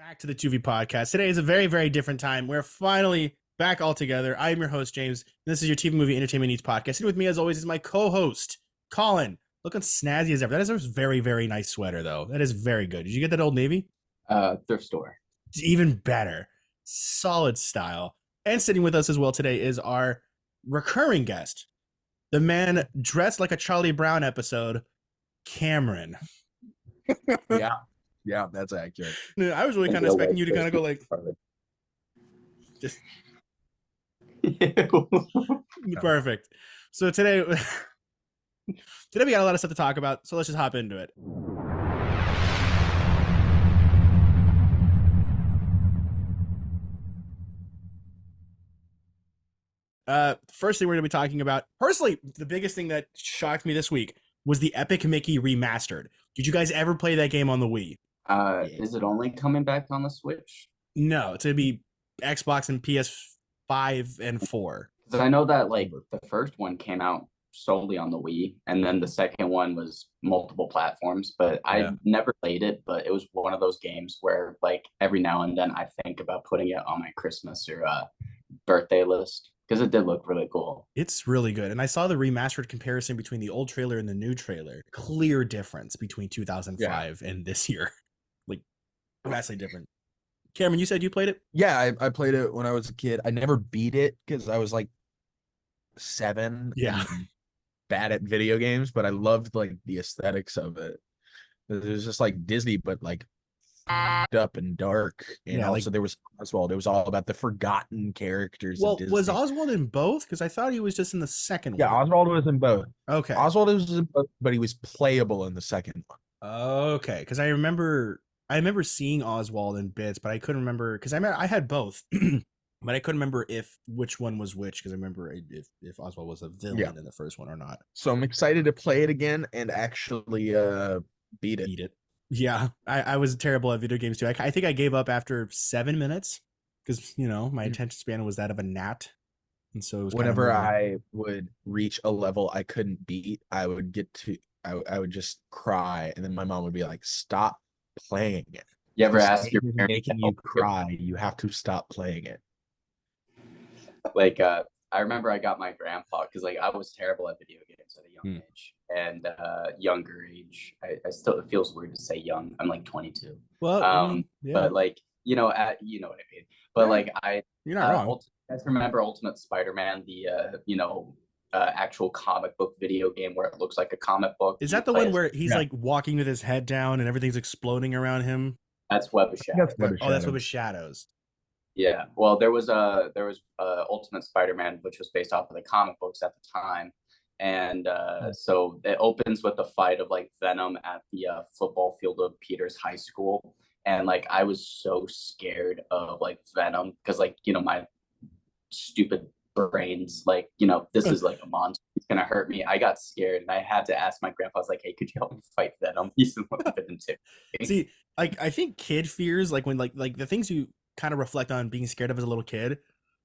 Back to the Tu-Vie podcast. Today is a very, very different time. We're finally back all together. I am your host, James. And this is your TV Movie Entertainment Needs podcast. And with me, as always, is my co-host, Colin. Looking snazzy as ever. That is a very, very nice sweater, though. That is very good. Did you get that Old Navy? Thrift store. It's even better. Solid style. And sitting with us as well today is our recurring guest, the man dressed like a Charlie Brown episode, Cameron. Yeah, that's accurate. I was really kind of expecting you to kind of go like, just perfect. So today we got a lot of stuff to talk about. So let's just hop into it. First thing we're going to be talking about, personally, the biggest thing that shocked me this week was the Epic Mickey Remastered. Did you guys ever play that game on the Wii? Is it only coming back on the Switch? No, it's going to be Xbox and PS5 and 4. Because I know that like the first one came out solely on the Wii, and then the second one was multiple platforms. But I never played it. But it was one of those games where like every now and then I think about putting it on my Christmas or birthday list because it did look really cool. It's really good. And I saw the remastered comparison between the old trailer and the new trailer. Clear difference between 2005 and this year. Like vastly different. Cameron, you said you played it? Yeah, I played it when I was a kid. I never beat it because I was like 7. Yeah. And bad at video games, but I loved like the aesthetics of it. It was just like Disney, but like up and dark. And also there was Oswald. It was all about the forgotten characters. Well, was Oswald in both? Because I thought he was just in the second one. Yeah, Oswald was in both. Okay. Oswald was in both, but he was playable in the second one. Okay, because I remember seeing Oswald in bits, but I couldn't remember because I had both, but I couldn't remember which one was which because I remember if Oswald was a villain in the first one or not. So I'm excited to play it again and actually beat it. Yeah, I was terrible at video games too. I think I gave up after 7 minutes because my attention span was that of a gnat, and so it was whenever I would reach a level I couldn't beat, I would I would just cry, and then my mom would be like, "Stop playing it." You ever ask your parents making you cry? You have to stop playing it. Like I remember I got my grandpa because like I was terrible at video games at a young age and younger age. I still, it feels weird to say young. I'm like 22. Well, but like you know what I mean. But like you're not wrong. You guys remember Ultimate Spider-Man, the actual comic book video game where it looks like a comic book? Is that the one where he's like walking with his head down and everything's exploding around him? That's Web of Shadows. That's Web of Shadows. Yeah, well, there was Ultimate Spider-Man, which was based off of the comic books at the time, and so it opens with the fight of like Venom at the football field of Peters High School, and like I was so scared of like Venom because like my stupid brains like this is like a monster, he's gonna hurt me. I got scared and I had to ask my grandpa. I was like, hey, could you help me fight Venom? He's the one that been too. See, like I think kid fears, like when like the things you kind of reflect on being scared of as a little kid.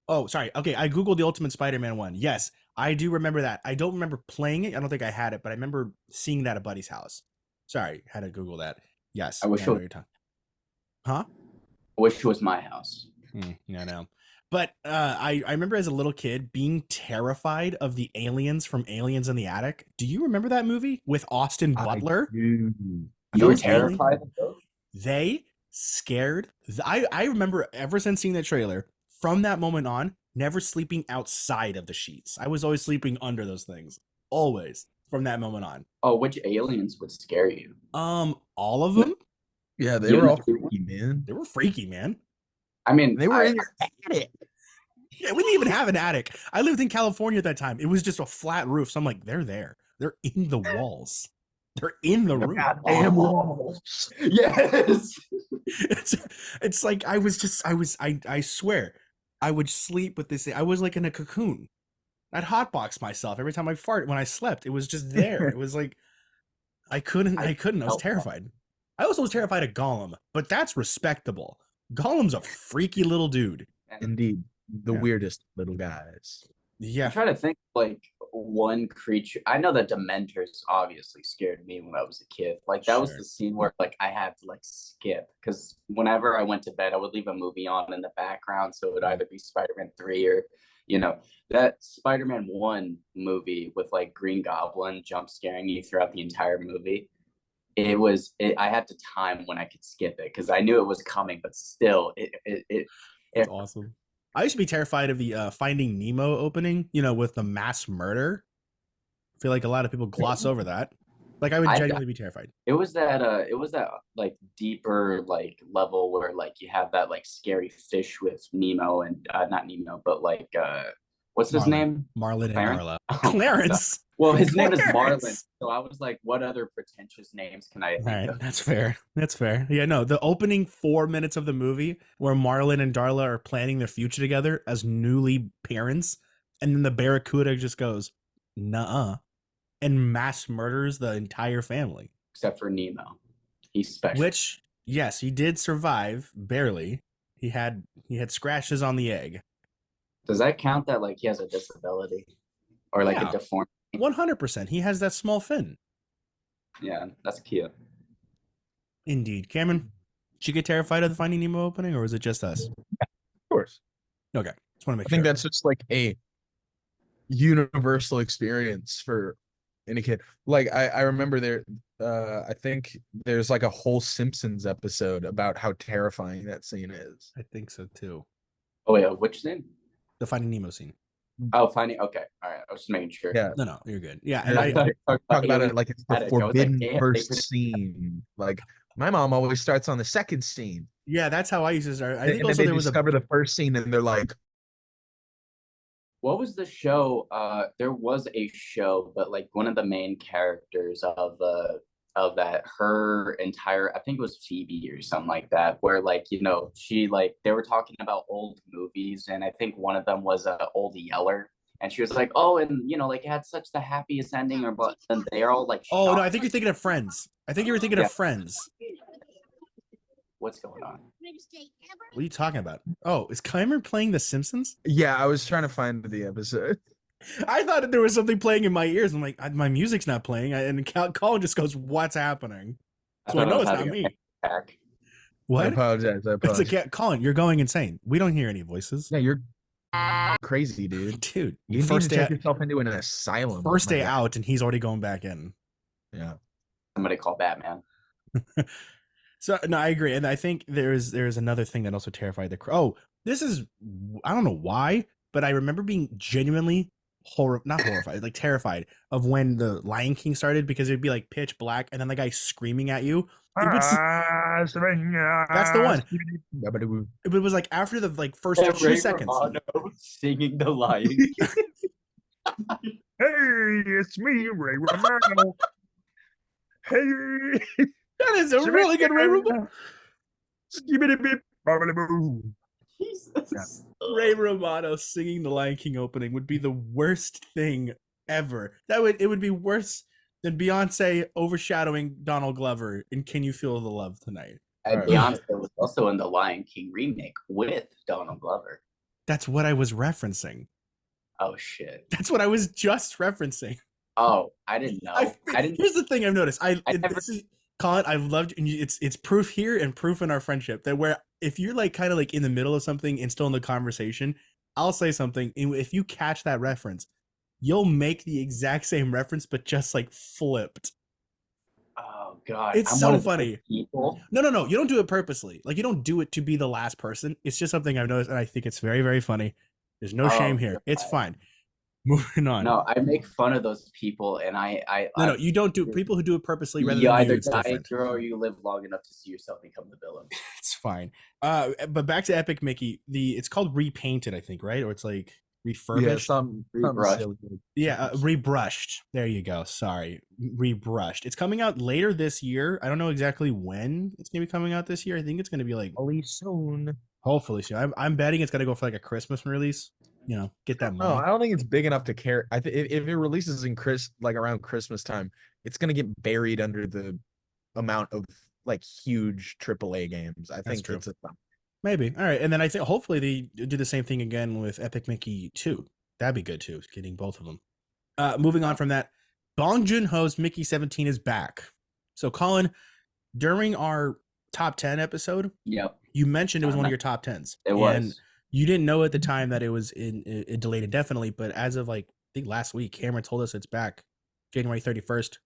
Oh, sorry. Okay, I googled the Ultimate Spider-Man one. Yes, I do remember that. I don't remember playing it. I don't think I had it, but I remember seeing that at buddy's house. Sorry, had to Google that. Yes. I wish it was. Huh? I wish it was my house. Yeah, no. But I remember as a little kid being terrified of the aliens from Aliens in the Attic. Do you remember that movie with Austin Butler? You were terrified of those? They scared. I remember ever since seeing the trailer, from that moment on, never sleeping outside of the sheets. I was always sleeping under those things. Always from that moment on. Oh, which aliens would scare you? All of them. Yeah, they were all freaky, man. They were freaky, man. I mean, they were in your attic. Yeah, we didn't even have an attic. I lived in California at that time. It was just a flat roof. So I'm like, they're there. They're in the walls. They're in the room. Goddamn walls. Yes. It's like I swear I would sleep with this. I was like in a cocoon. I'd hotbox myself every time I fart when I slept. It was just there. It was like I couldn't. I was terrified. I also was terrified of Gollum, but that's respectable. Gollum's a freaky little dude. Indeed. The weirdest little guys. Yeah. I'm trying to think, like, one creature. I know the Dementors obviously scared me when I was a kid. Like that was the scene where like I had to like skip because whenever I went to bed, I would leave a movie on in the background, so it would either be Spider-Man 3 or that Spider-Man 1 movie with like Green Goblin jump scaring you throughout the entire movie. I had to time when I could skip it because I knew it was coming, but still it's awesome. I used to be terrified of the Finding Nemo opening, with the mass murder. I feel like a lot of people gloss over that. Like I would genuinely be terrified. It was that like deeper like level where like you have that like scary fish with Nemo and not Nemo, but like what's his name? Marlin and Clarence? Darla. Clarence. Well, his name is Marlin. So I was like, what other pretentious names can I think of? That's fair. That's fair. Yeah, no, the opening 4 minutes of the movie where Marlin and Darla are planning their future together as newly parents, and then the Barracuda just goes, nuh-uh, and mass murders the entire family. Except for Nemo. He's special. Which, yes, he did survive, barely. He had scratches on the egg. Does that count that like he has a disability? Or like a deformity? 100%. He has that small fin. Yeah, that's cute. Indeed. Cameron, did you get terrified of the Finding Nemo opening, or was it just us? Of course. Okay. Just want to make sure. I think that's just like a universal experience for any kid. Like I remember there, I think there's like a whole Simpsons episode about how terrifying that scene is. I think so too. Oh wait, which scene? The Finding Nemo scene. Oh, Finding. Okay, all right. I was just making sure. Yeah. No, you're good. Yeah, and I talk about it like it's the forbidden first scene. Like my mom always starts on the second scene. Yeah, that's how I used to start. I think and also they discover the first scene, and they're like, "What was the show? There was a show, but like one of the main characters of that, her entire, I think it was Phoebe or something like that, where like she like they were talking about old movies, and I think one of them was Old Yeller, and she was like, oh, and like it had such the happiest ending, or but and they're all like, oh no, I think you're thinking of Friends. I think you were thinking of Friends. What's going on? What are you talking about? Oh, is Cameron playing The Simpsons? Yeah, I was trying to find the episode. I thought there was something playing in my ears. I'm like, my music's not playing. And Colin just goes, what's happening? So I know it's not me. What? I apologize. It's like, Colin, you're going insane. We don't hear any voices. Yeah, you're crazy, dude. Dude, you need to check yourself into an asylum. First day out, and he's already going back in. Yeah. Somebody call Batman. So no, I agree, and I think there's another thing that also terrified the crowd. Oh, this is, I don't know why, but I remember being genuinely not horrified, like terrified of when the Lion King started, because it'd be like pitch black, and then the guy screaming at you. That's the one. It was like after the like first 2 seconds. Singing the Lion King. Hey, it's me, Ray Romano. Hey. That is a really good Ray Romano. Jesus. Ray Romano singing the Lion King opening would be the worst thing ever. It would be worse than Beyonce overshadowing Donald Glover in Can You Feel the Love Tonight. And Beyonce was also in the Lion King remake with Donald Glover. That's what I was referencing. Oh shit. That's what I was just referencing. Oh, I didn't know. Here's the thing I've noticed. Colin, I've loved, and it's proof here and proof in our friendship that where if you're like kind of like in the middle of something and still in the conversation, I'll say something, and if you catch that reference, you'll make the exact same reference but just like flipped. Oh god, it's so funny. No, you don't do it purposely. Like you don't do it to be the last person. It's just something I've noticed, and I think it's very, very funny. There's no shame here. God. It's fine. Moving on. No, I make fun of those people, and No, you don't do people who do it purposely. Rather you than either you, die or you live long enough to see yourself become the villain. It's fine. But back to Epic Mickey. It's called Repainted, I think, right? Or it's like refurbished. Yeah, rebrushed. Yeah, rebrushed. There you go. Sorry, rebrushed. It's coming out later this year. I don't know exactly when it's gonna be coming out this year. I think it's gonna be like soon. Hopefully soon. I'm betting it's gonna go for like a Christmas release. Get that money. No, I don't think it's big enough to care. I think if it releases in around Christmas time, it's gonna get buried under the amount of like huge AAA games. I think it's maybe. All right, and then I think hopefully they do the same thing again with Epic Mickey 2. That'd be good too, getting both of them. Moving on from that, Bong Joon-ho's Mickey 17 is back. So, Colin, during our top 10 episode, Yep. you mentioned it was one of your top 10s. It and was. You didn't know at the time that it was it delayed indefinitely, but as of like, I think last week, Cameron told us it's back January 31st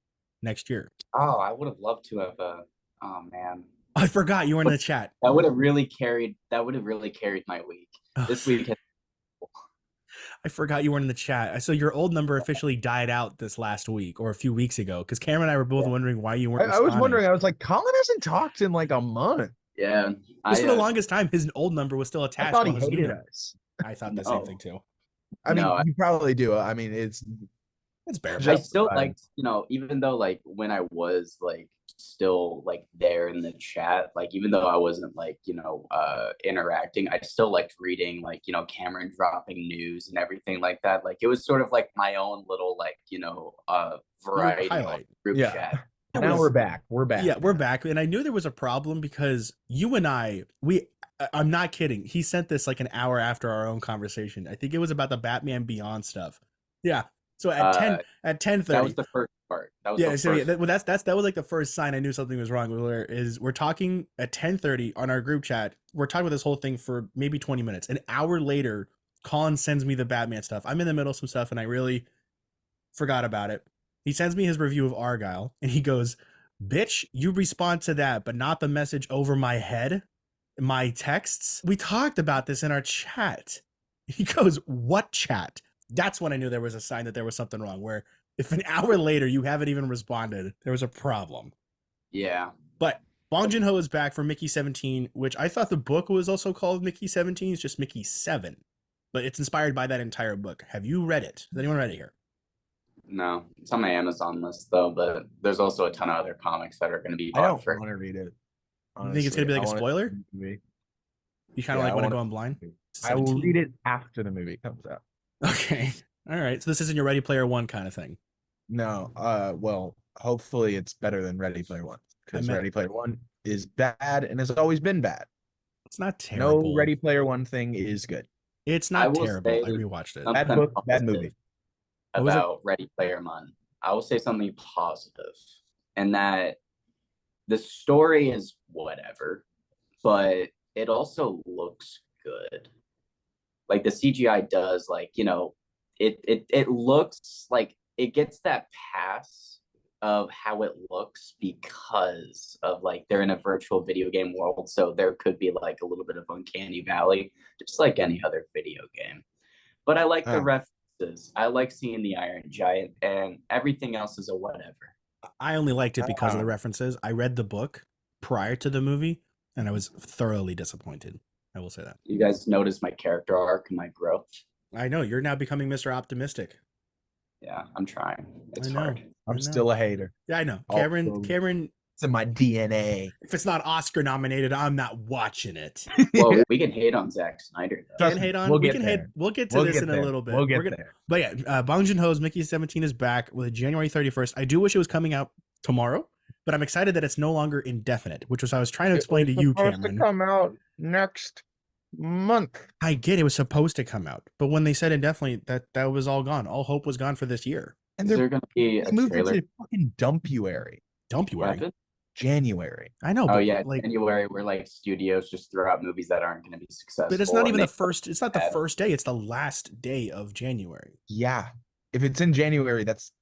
next year. Oh, I would have loved to have. Oh man, I forgot you were in the chat. That would have really carried. That would have really carried my week. This week. I forgot you weren't in the chat. So your old number officially died out this last week or a few weeks ago, because Cameron and I were both wondering why you weren't. I was wondering. I was like, Colin hasn't talked in like a month. Yeah, just for the longest time, his old number was still attached. I thought he hated us. I thought the same thing too. I mean, you probably do. I mean, it's bare. I still liked, even though like when I was like still like there in the chat, like even though I wasn't like interacting, I still liked reading like Cameron dropping news and everything like that. Like it was sort of like my own little like variety group chat. Now we're back. Yeah, we're back. And I knew there was a problem because you and I'm not kidding. He sent this like an hour after our own conversation. I think it was about the Batman Beyond stuff. Yeah. So at 10:30. That was the first part. That was that was like the first sign I knew something was wrong. We're talking at 10:30 on our group chat. We're talking about this whole thing for maybe 20 minutes. An hour later, Colin sends me the Batman stuff. I'm in the middle of some stuff and I really forgot about it. He sends me his review of Argyle and he goes, "Bitch, you respond to that, but not the message over my head, my texts. We talked about this in our chat." He goes, "What chat?" That's when I knew there was a sign that there was something wrong, where if an hour later you haven't even responded, there was a problem. Yeah. But Bong Joon-ho is back for Mickey 17, which I thought the book was also called Mickey 17. It's just Mickey 7. But it's inspired by that entire book. Have you read it? Has anyone read it here? No. It's on my Amazon list, though, but there's also a ton of other comics that are going to be I don't want to read it. Honestly. You think it's going to be like a spoiler? You kind of like want to go in blind? I will read it after the movie comes out. Okay. All right. So this isn't your Ready Player One kind of thing. No. Well, hopefully it's better than Ready Player One, because Ready Player One is bad and has always been bad. It's not terrible. No Ready Player One thing is good. It's not terrible. I rewatched it. Bad book, bad movie. About Ready Player One, I will say something positive, and that the story is whatever, but it also looks good. Like the CGI does, like it looks like it gets that pass of how it looks because of like they're in a virtual video game world, so there could be like a little bit of uncanny valley, just like any other video game. But I like the references. I like seeing the Iron Giant, and everything else is a whatever. I only liked it because of the references. I read the book prior to the movie, and I was thoroughly disappointed. I will say that. You guys notice my character arc and my growth. I know you're now becoming Mr. Optimistic. Yeah, I'm trying. It's hard. I'm still a hater. Yeah, I know. Cameron. It's in my DNA. If it's not Oscar nominated, I'm not watching it. Well, we can hate on Zack Snyder. We'll get to this in a little bit. We'll get there. But yeah, Bong Joon-ho's Mickey 17 is back with January 31st. I do wish it was coming out tomorrow, but I'm excited that it's no longer indefinite, which was I was trying to explain to you, Cameron. To come out next month. I get it was supposed to come out, but when they said indefinitely, that was all gone. All hope was gone for this year. And they're going to be a trailer. Into fucking Dumpuary. January. I know. Oh yeah, like, January, where like studios just throw out movies that aren't going to be successful. But it's not even the first. It's not the first day. It's the last day of January. Yeah, if it's in January, that's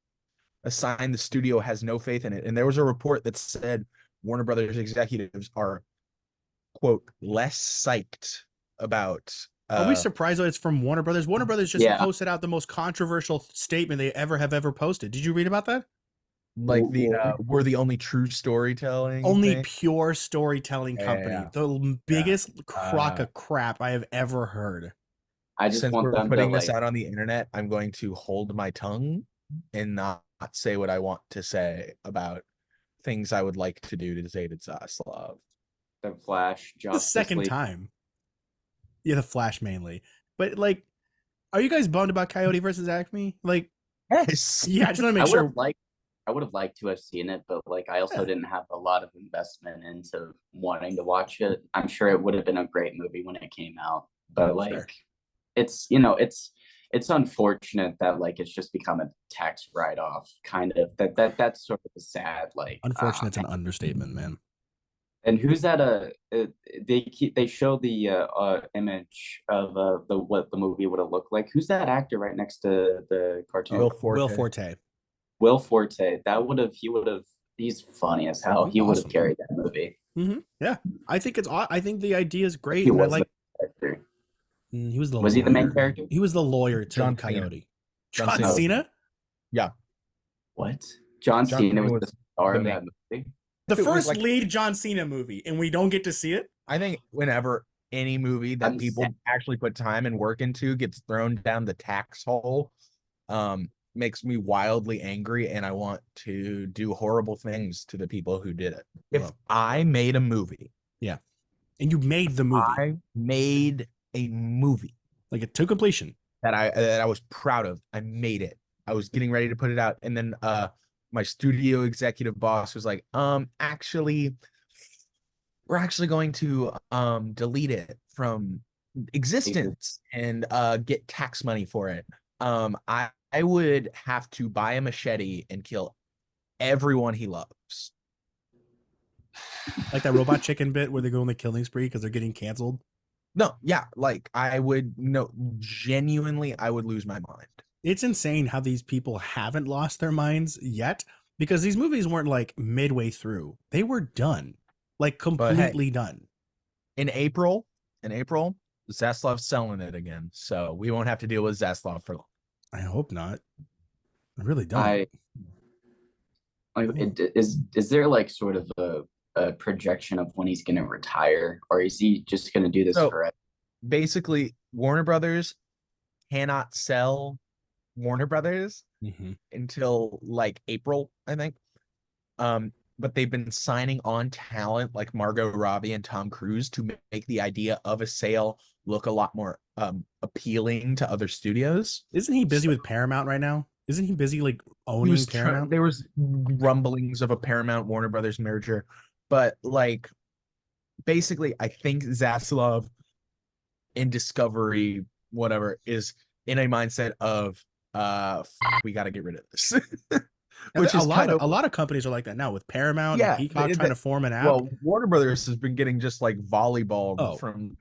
a sign the studio has no faith in it. And there was a report that said Warner Brothers executives are, quote, less psyched about. Are we surprised that it's from Warner Brothers? Warner Brothers just posted out the most controversial statement they have ever posted. Did you read about that? Like we're the only true storytelling, pure storytelling company. The biggest crock of crap I have ever heard. I just want them putting this out on the internet. I'm going to hold my tongue and not say what I want to say about things I would like to do to David Zaslav. The Flash, the second time. Yeah, the Flash mainly. But like, are you guys bummed about Coyote versus Acme? Like, yes. Yeah, I just want to make sure. I would have liked to have seen it, but like I also didn't have a lot of investment into wanting to watch it. I'm sure it would have been a great movie when it came out, but like it's it's unfortunate that like it's just become a tax write-off kind of that's sort of a sad like Unfortunate's an understatement, man. and who's that they show the image of the what the movie would have looked like. Who's that actor right next to the cartoon? Will Forte. Will Forte. He's funny as hell. He would have Awesome. carried that movie. Yeah, I think the idea is great, He and I was like. the character. He was the Was lawyer. he the main character? He was the lawyer to John Coyote. John John Cena. Cena? Yeah. What? John Cena was the star of that movie? The It was first like- lead John Cena movie, and we don't get to see it? I think whenever any movie that I'm people sad. actually put time and work into gets thrown down the tax hole, makes me wildly angry, and I want to do horrible things to the people who did it. If Well, I made a movie, and you made the movie. I made a movie Like, it to completion. that I was proud of. I made it. I was getting ready to put it out, and then my studio executive boss was like, actually, we're actually going to delete it from existence and get tax money for it. I would have to buy a machete and kill everyone he loves. Like that Robot Chicken bit where they go on the killing spree because they're getting canceled. No, yeah, like I would genuinely, I would lose my mind. It's insane how these people haven't lost their minds yet, because these movies weren't like midway through. They were done. Like completely done. In April, Zaslav's selling it again, so we won't have to deal with Zaslav for long. I hope not. I really don't. Is there like sort of a projection of when he's going to retire, or is he just going to do this forever? Basically, Warner Brothers cannot sell Warner Brothers until like April, I think. But they've been signing on talent like Margot Robbie and Tom Cruise to make the idea of a sale look a lot more appealing to other studios. Isn't he busy with Paramount right now? Isn't he busy like owning Paramount? There was rumblings of a Paramount Warner Brothers merger, but like basically, I think Zaslav in Discovery, whatever, is in a mindset of we got to get rid of this. Which is a lot of companies are like that now, with Paramount and Peacock trying to form an app. Well, Warner Brothers has been getting just like volleyball from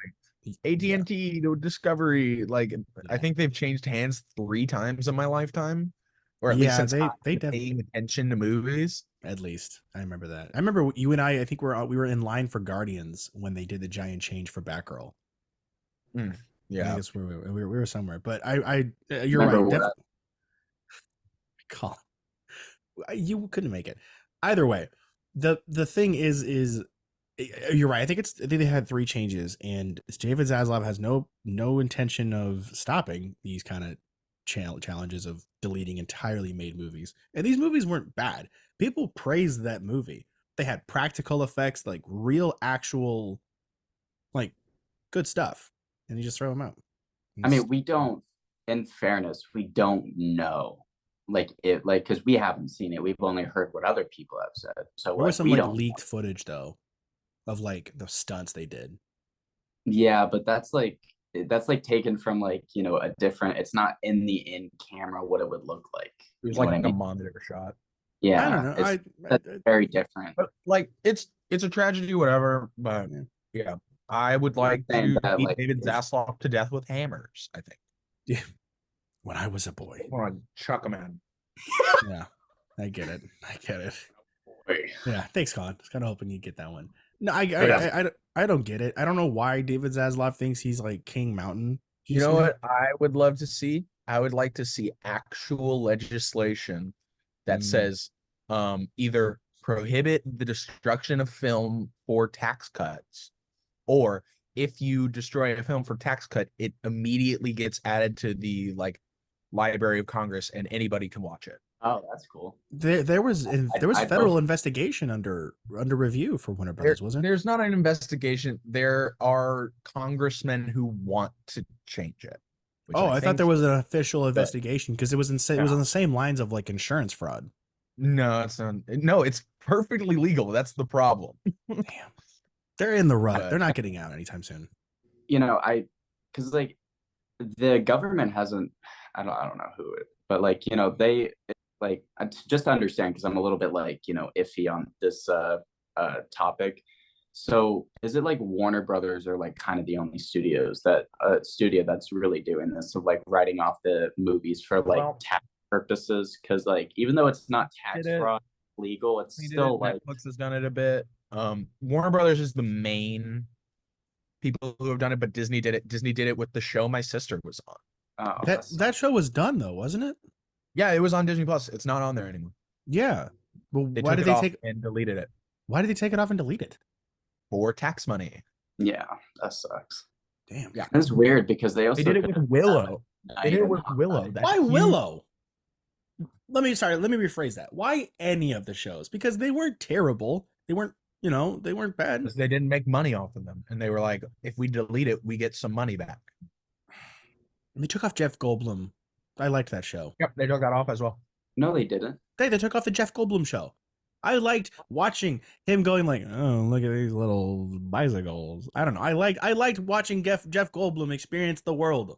like, AT&T to Discovery. Like I think they've changed hands 3 times in my lifetime, or at least since they paying attention to movies. At least I remember that. I remember you and I think we were in line for Guardians when they did the giant change for Batgirl. Yeah, I guess we were somewhere, but you're right. Call. You couldn't make it either way. The thing is you're right. I think they had 3 changes, and David Zaslav has no intention of stopping these kind of challenges of deleting entirely made movies. And these movies weren't bad. People praised that movie. They had practical effects, like real, actual, like good stuff, and you just throw them out. I mean, we don't. In fairness, we don't know. Because we haven't seen it, we've only heard what other people have said. So there was some like leaked footage though, of like the stunts they did. Yeah, but that's like taken from like a different. It's not in camera what it would look like. It was like a monitor shot. Yeah, I don't know. That's very different. But like it's a tragedy, whatever. But yeah, I would like to beat David Zaslav to death with hammers. I think. Yeah. When I was a boy. I want to chuck him in. Yeah, I get it. Boy. Yeah, thanks, Con. I was kind of hoping you'd get that one. No, I don't get it. I don't know why David Zaslav thinks he's like King Mountain. You know what I would love to see? I would like to see actual legislation that says either prohibit the destruction of film for tax cuts, or if you destroy a film for tax cut, it immediately gets added to the like Library of Congress and anybody can watch it. Oh, that's cool. There was federal investigation under review for Warner Brothers, wasn't there? There's not an investigation. There are congressmen who want to change it. Oh, I thought there was an official investigation because it was it was on the same lines of like insurance fraud. No, it's not. No, it's perfectly legal. That's the problem. Damn. They're in the rut. They're not getting out anytime soon. Because like the government hasn't. I don't know who it, but like, you know, they like just to understand, because I'm a little bit like, you know, iffy on this topic. So is it like Warner Brothers are like kind of the only studio that's really doing this, of like writing off the movies for like Well, tax purposes? Because like even though it's not tax did it. fraud legal, it's He did still it. like Netflix has done it a bit. Warner Brothers is the main people who have done it, but Disney did it. Disney did it with the show my sister was on. oh That show was done though, wasn't it? Yeah, it was on Disney Plus. It's not on there anymore. Yeah. Well, They why took did it they off take and deleted it why did they take it off and delete it? for tax money. yeah, that sucks. Damn. Yeah. That's weird because they also They did it with Willow. They did it with not Willow. that. That Why huge- Willow? Let me rephrase that. Why any of the shows? Because they weren't terrible. They weren't, you know, they weren't bad. Because they didn't make money off of them, and they were like, if we delete it, we get some money back. They took off Jeff Goldblum. I liked that show. Yep, they took that off as well. No, they didn't. They took off the Jeff Goldblum show. I liked watching him going like, oh, look at these little bicycles. I don't know. I liked watching Jeff Goldblum experience the world.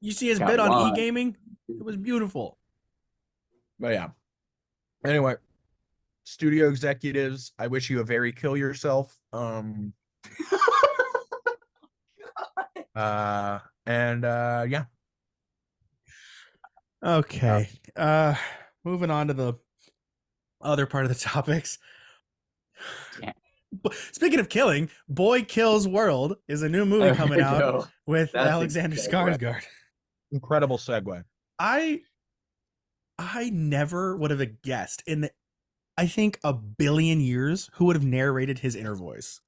You see his Got bit on one. e-gaming? It was beautiful. But yeah. Anyway, studio executives, I wish you a very kill yourself. Yeah. Okay. Moving on to the other part of the topics. Yeah. Speaking of killing, Boy Kills World is a new movie coming out Yo, with that's Alexander exactly right. Skarsgård. Incredible segue. I never would have guessed I think a billion years who would have narrated his inner voice.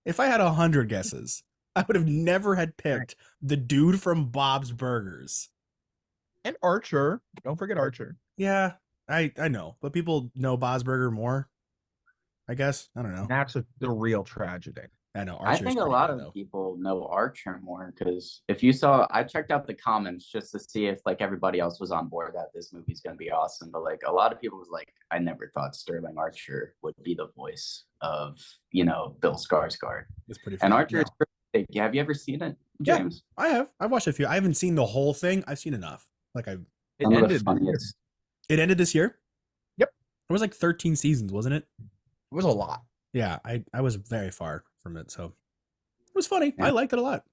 If I had 100 guesses, I would have never had picked the dude from Bob's Burgers. And Archer. Don't forget Archer. Yeah, I know, but people know Bob's Burger more. I guess I don't know. That's the real tragedy. I know. I think a lot of people know Archer more, because if you saw, I checked out the comments just to see if like everybody else was on board that this movie's gonna be awesome. But like a lot of people was like, I never thought Sterling Archer would be the voice of, you know, Bill Skarsgård. It's pretty. And Archer is pretty big. Have you ever seen it, James? Yeah, I have. I've watched a few. I haven't seen the whole thing. I've seen enough. Like It Some of the ended. funniest. it ended this year. Yep. It was like 13 seasons, wasn't it? It was a lot. Yeah, I was very far from it, so it was funny. Yeah. I liked it a lot.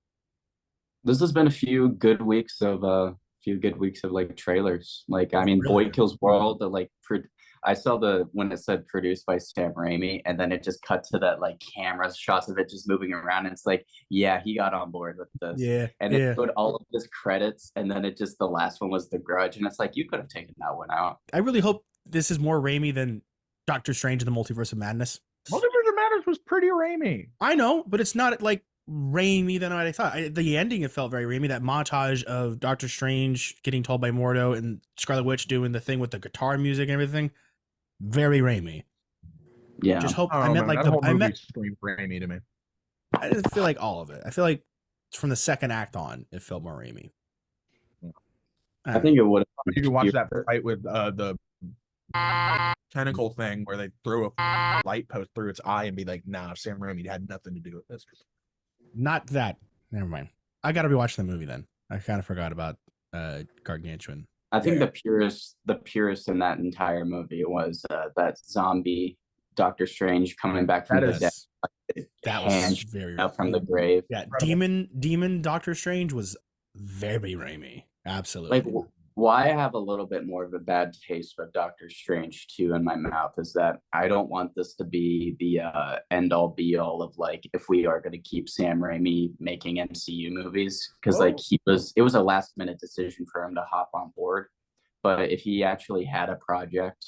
This has been a few good weeks of like trailers. Like, I mean, Really? Boy Kills World, I saw when it said produced by Sam Raimi, and then it just cut to that like camera shots of it just moving around, and it's like, yeah, he got on board with this. Yeah, And yeah. it put all of his credits, and then the last one was The Grudge, and it's like, you could have taken that one out. I really hope this is more Raimi than Doctor Strange in the Multiverse of Madness. Multiverse of Madness was pretty Raimi. I know, but it's not like Raimi than what I thought. The ending, it felt very Raimi. That montage of Doctor Strange getting told by Mordo and Scarlet Witch doing the thing with the guitar music and everything, very Raimi. Yeah. Just hope I meant like that whole I movie meant screamed Raimi to me. I didn't feel like all of it. I feel like from the second act on, it felt more Raimi. I think it would have. You can watch that fight with the tentacle thing where they threw a light post through its eye and be like, nah, Sam Raimi had nothing to do with this. Not that. Never mind. I got to be watching the movie then. I kind of forgot about Gargantuan. I think the purest in that entire movie was that zombie Doctor Strange coming back from the dead. That was very up from the grave. Yeah, demon Doctor Strange was very Raimi. Absolutely. Like, why I have a little bit more of a bad taste with Doctor Strange 2 in my mouth is that I don't want this to be the end all be all of like, if we are going to keep Sam Raimi making MCU movies, because like it was a last minute decision for him to hop on board. But if he actually had a project,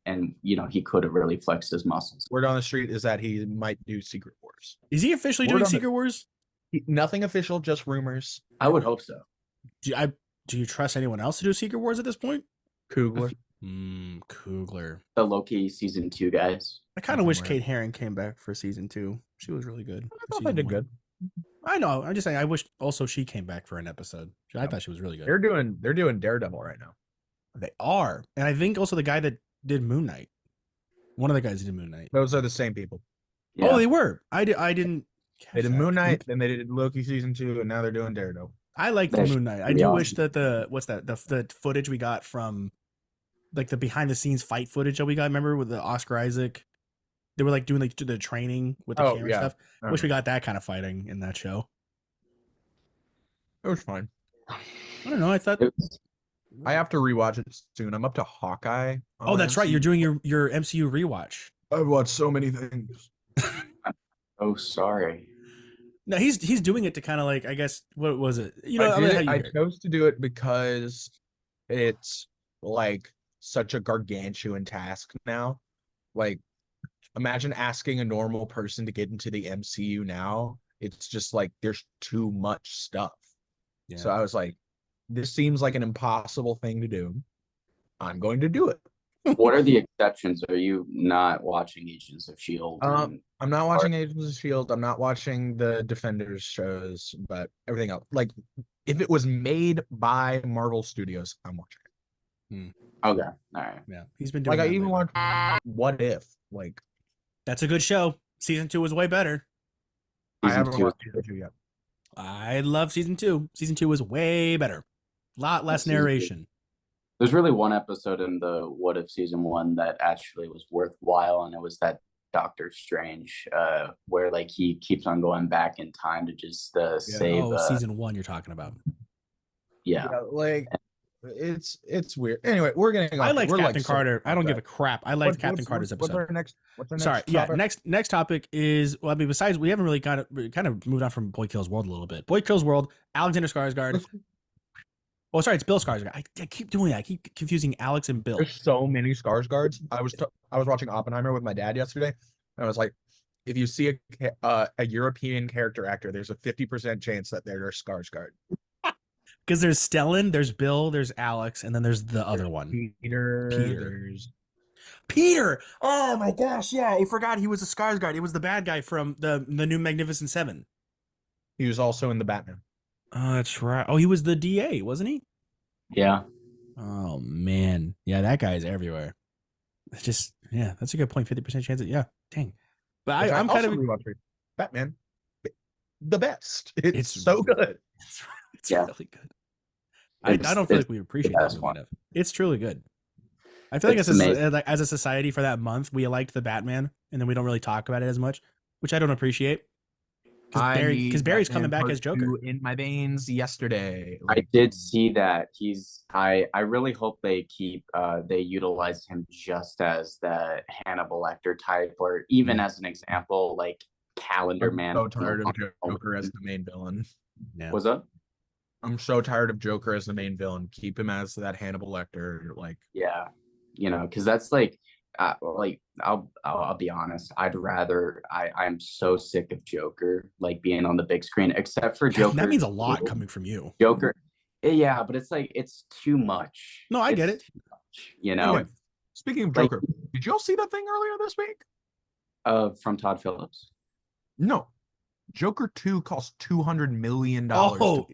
and you know, he could have really flexed his muscles. Word on the street is that he might do Secret Wars. Is he officially doing Secret Wars? Nothing official, just rumors. I would hope so. Do you trust anyone else to do Secret Wars at this point? Coogler. Coogler. The Loki season 2 guys. I kind of wish Kate Herring came back for season 2. She was really good. I thought they did good. I know. I'm just saying. I wish also she came back for an episode. I thought she was really good. They're doing Daredevil right now. They are, and I think also the guy that did Moon Knight. One of the guys who did Moon Knight. Those are the same people. Yeah. Oh, they were. I didn't. They did Moon Knight, then they did Loki season 2, and now they're doing Daredevil. I liked That Moon Knight. I should be do wish awesome. that the footage we got from like the behind the scenes fight footage that we got. Remember with the Oscar Isaac? They were like doing like the training with the Oh camera yeah, stuff. I Wish we remember. got that kind of fighting in that show. It was fine. I don't know. I thought. It was- I have to rewatch it soon. I'm up to Hawkeye. Oh, On that's right. You're MCU. doing your MCU rewatch. I've watched so many things. oh, sorry. No, he's doing it to kind of like I guess what was it? You know, I I'm did gonna have it. you I hear. chose to do it because it's like such a gargantuan task now. Like, imagine asking a normal person to get into the MCU now. It's just like there's too much stuff. Yeah. So I was like, this seems like an impossible thing to do. I'm going to do it. What are the exceptions? Are you not watching Agents of Shield? I'm not watching Agents of Shield. I'm not watching the Defenders shows, but everything else. Like, if it was made by Marvel Studios, I'm watching it. Okay, all right. Yeah, he's been doing. Like, I that even lately. watched What If. Like, That's a good show. Season 2 was way better. I Season haven't two watched is season 2 yet. I love season 2. Season 2 was way better. A lot less Season two. narration. There's really one episode in the What If season 1 that actually was worthwhile, and it was that Doctor Strange, where like he keeps on going back in time to just save. Oh, season 1 you're talking about. Yeah. Like, it's weird. Anyway, we're getting. I liked we're Captain like so Carter. I don't give a that. crap. I liked Captain Carter's What's episode. our next? What's our next? Sorry, yeah. topic? Next topic is well, I mean, besides we haven't really kind of moved on from Boy Kills World a little bit. Boy Kills World, Alexander Skarsgård. Oh, sorry, it's Bill Skarsgård. I keep doing that. I keep confusing Alex and Bill. There's so many Skarsgårds. I was watching Oppenheimer with my dad yesterday, and I was like, if you see a European character actor, there's a 50% chance that they're Skarsgård. Because there's Stellan, there's Bill, there's Alex, and then there's the other one. Peter. There's Peter. Oh my gosh, yeah, I forgot he was a Skarsgård. He was the bad guy from the new Magnificent Seven. He was also in the Batman. Oh, that's right. Oh, he was the DA, wasn't he? Yeah. Oh man, yeah, that guy's everywhere. It's just yeah, that's a good point. 50% chance. Yeah, dang. But I'm kind of Batman, the best. It's so really, good. It's Yeah. really good. I don't feel like we appreciate that movie enough. It's truly good. I feel like as a society for that month, we liked the Batman, and then we don't really talk about it as much, which I don't appreciate. Because Barry's coming back as Joker. In my veins yesterday. I did see that. I really hope they they utilize him just as the Hannibal Lecter type, or even as an example, like Calendar Man. I'm so tired of Joker as the main villain. Yeah. What's up? I'm so tired of Joker as the main villain. Keep him as that Hannibal Lecter. Like, yeah, because that's like I'll be honest. I'm so sick of Joker like being on the big screen, except for Joker. That means a lot coming from you. Joker, yeah, but it's like it's too much. No, I get it. Much, Anyway, speaking of Joker, did y'all see that thing earlier this week? From Todd Phillips. No, Joker 2 cost $200 million. Oh,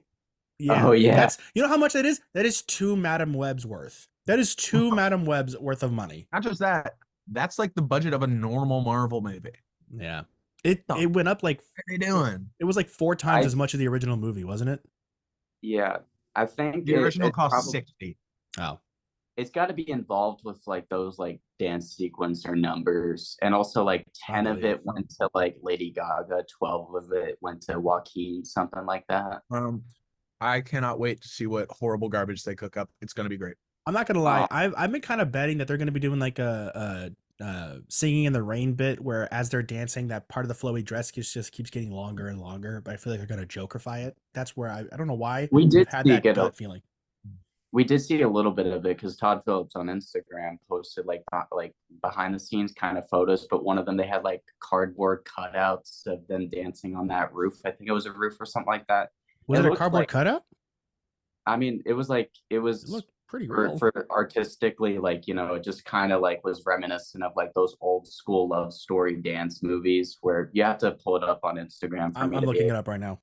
yeah. Oh, yeah. That's how how much that is? That is 2 Madam Webs worth. That is 2 Madam Webs worth of money. Not just that. That's like the budget of a normal Marvel movie. Yeah. It went up like what are they doing? It was like 4 times as much as the original movie, wasn't it? Yeah. I think the original cost 60. Oh. It's got to be involved with like those like dance sequence or numbers, and also like 10 of it went to like Lady Gaga, 12 of it went to Joaquin, something like that. I cannot wait to see what horrible garbage they cook up. It's going to be great. I'm not gonna lie. I've been kind of betting that they're gonna be doing like a singing in the rain bit, where as they're dancing, that part of the flowy dress just keeps getting longer and longer. But I feel like they're gonna Jokerify it. That's where I don't know why we did had that gut feeling. We did see a little bit of it because Todd Phillips on Instagram posted like behind the scenes kind of photos, but one of them they had like cardboard cutouts of them dancing on that roof. I think it was a roof or something like that. Was it a cardboard cutout? I mean, it looked pretty real. For artistically, like, it just kind of like was reminiscent of like those old school love story dance movies where you have to pull it up on Instagram. I'm looking it up right now.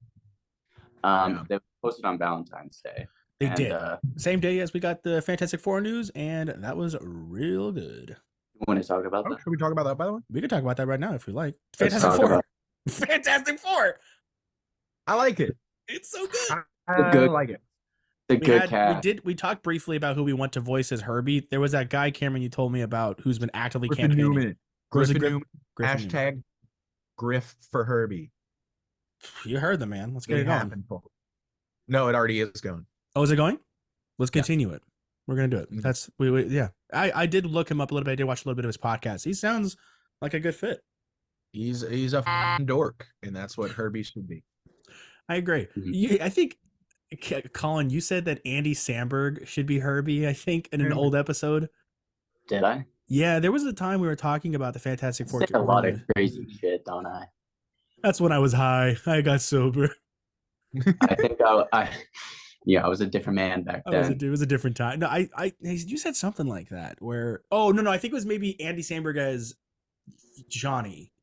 They posted on Valentine's Day. They did. Same day as we got the Fantastic Four news, and that was real good. You want to talk about that? Should we talk about that, by the way? We can talk about that right now if we like. Fantastic Four. Fantastic Four. I like it. It's so good. The I good, like it. the We good had cat. we talked briefly about who we want to voice as Herbie. There was that guy, Cameron, you told me about who's been actively Griffin campaigning. Newman. Was it Griffin Newman. Griffin Newman? Hashtag Griff for Herbie. You heard the man. Let's get Really it going. happened. No, it already is going. Oh, is it going? Let's Yeah. continue it. We're gonna do it. Mhm. That's we yeah. I did look him up a little bit. I did watch a little bit of his podcast. He sounds like a good fit. He's a f***ing dork, and that's what Herbie should be. I agree. I think Colin, you said that Andy Samberg should be Herbie. I think in an old episode. Did I? Yeah, there was a time we were talking about the Fantastic Four. Say a lot of crazy shit, don't I? That's when I was high. I got sober. I think I was a different man back then. It was a different time. No, you said something like that. Where no, I think it was maybe Andy Samberg as Johnny.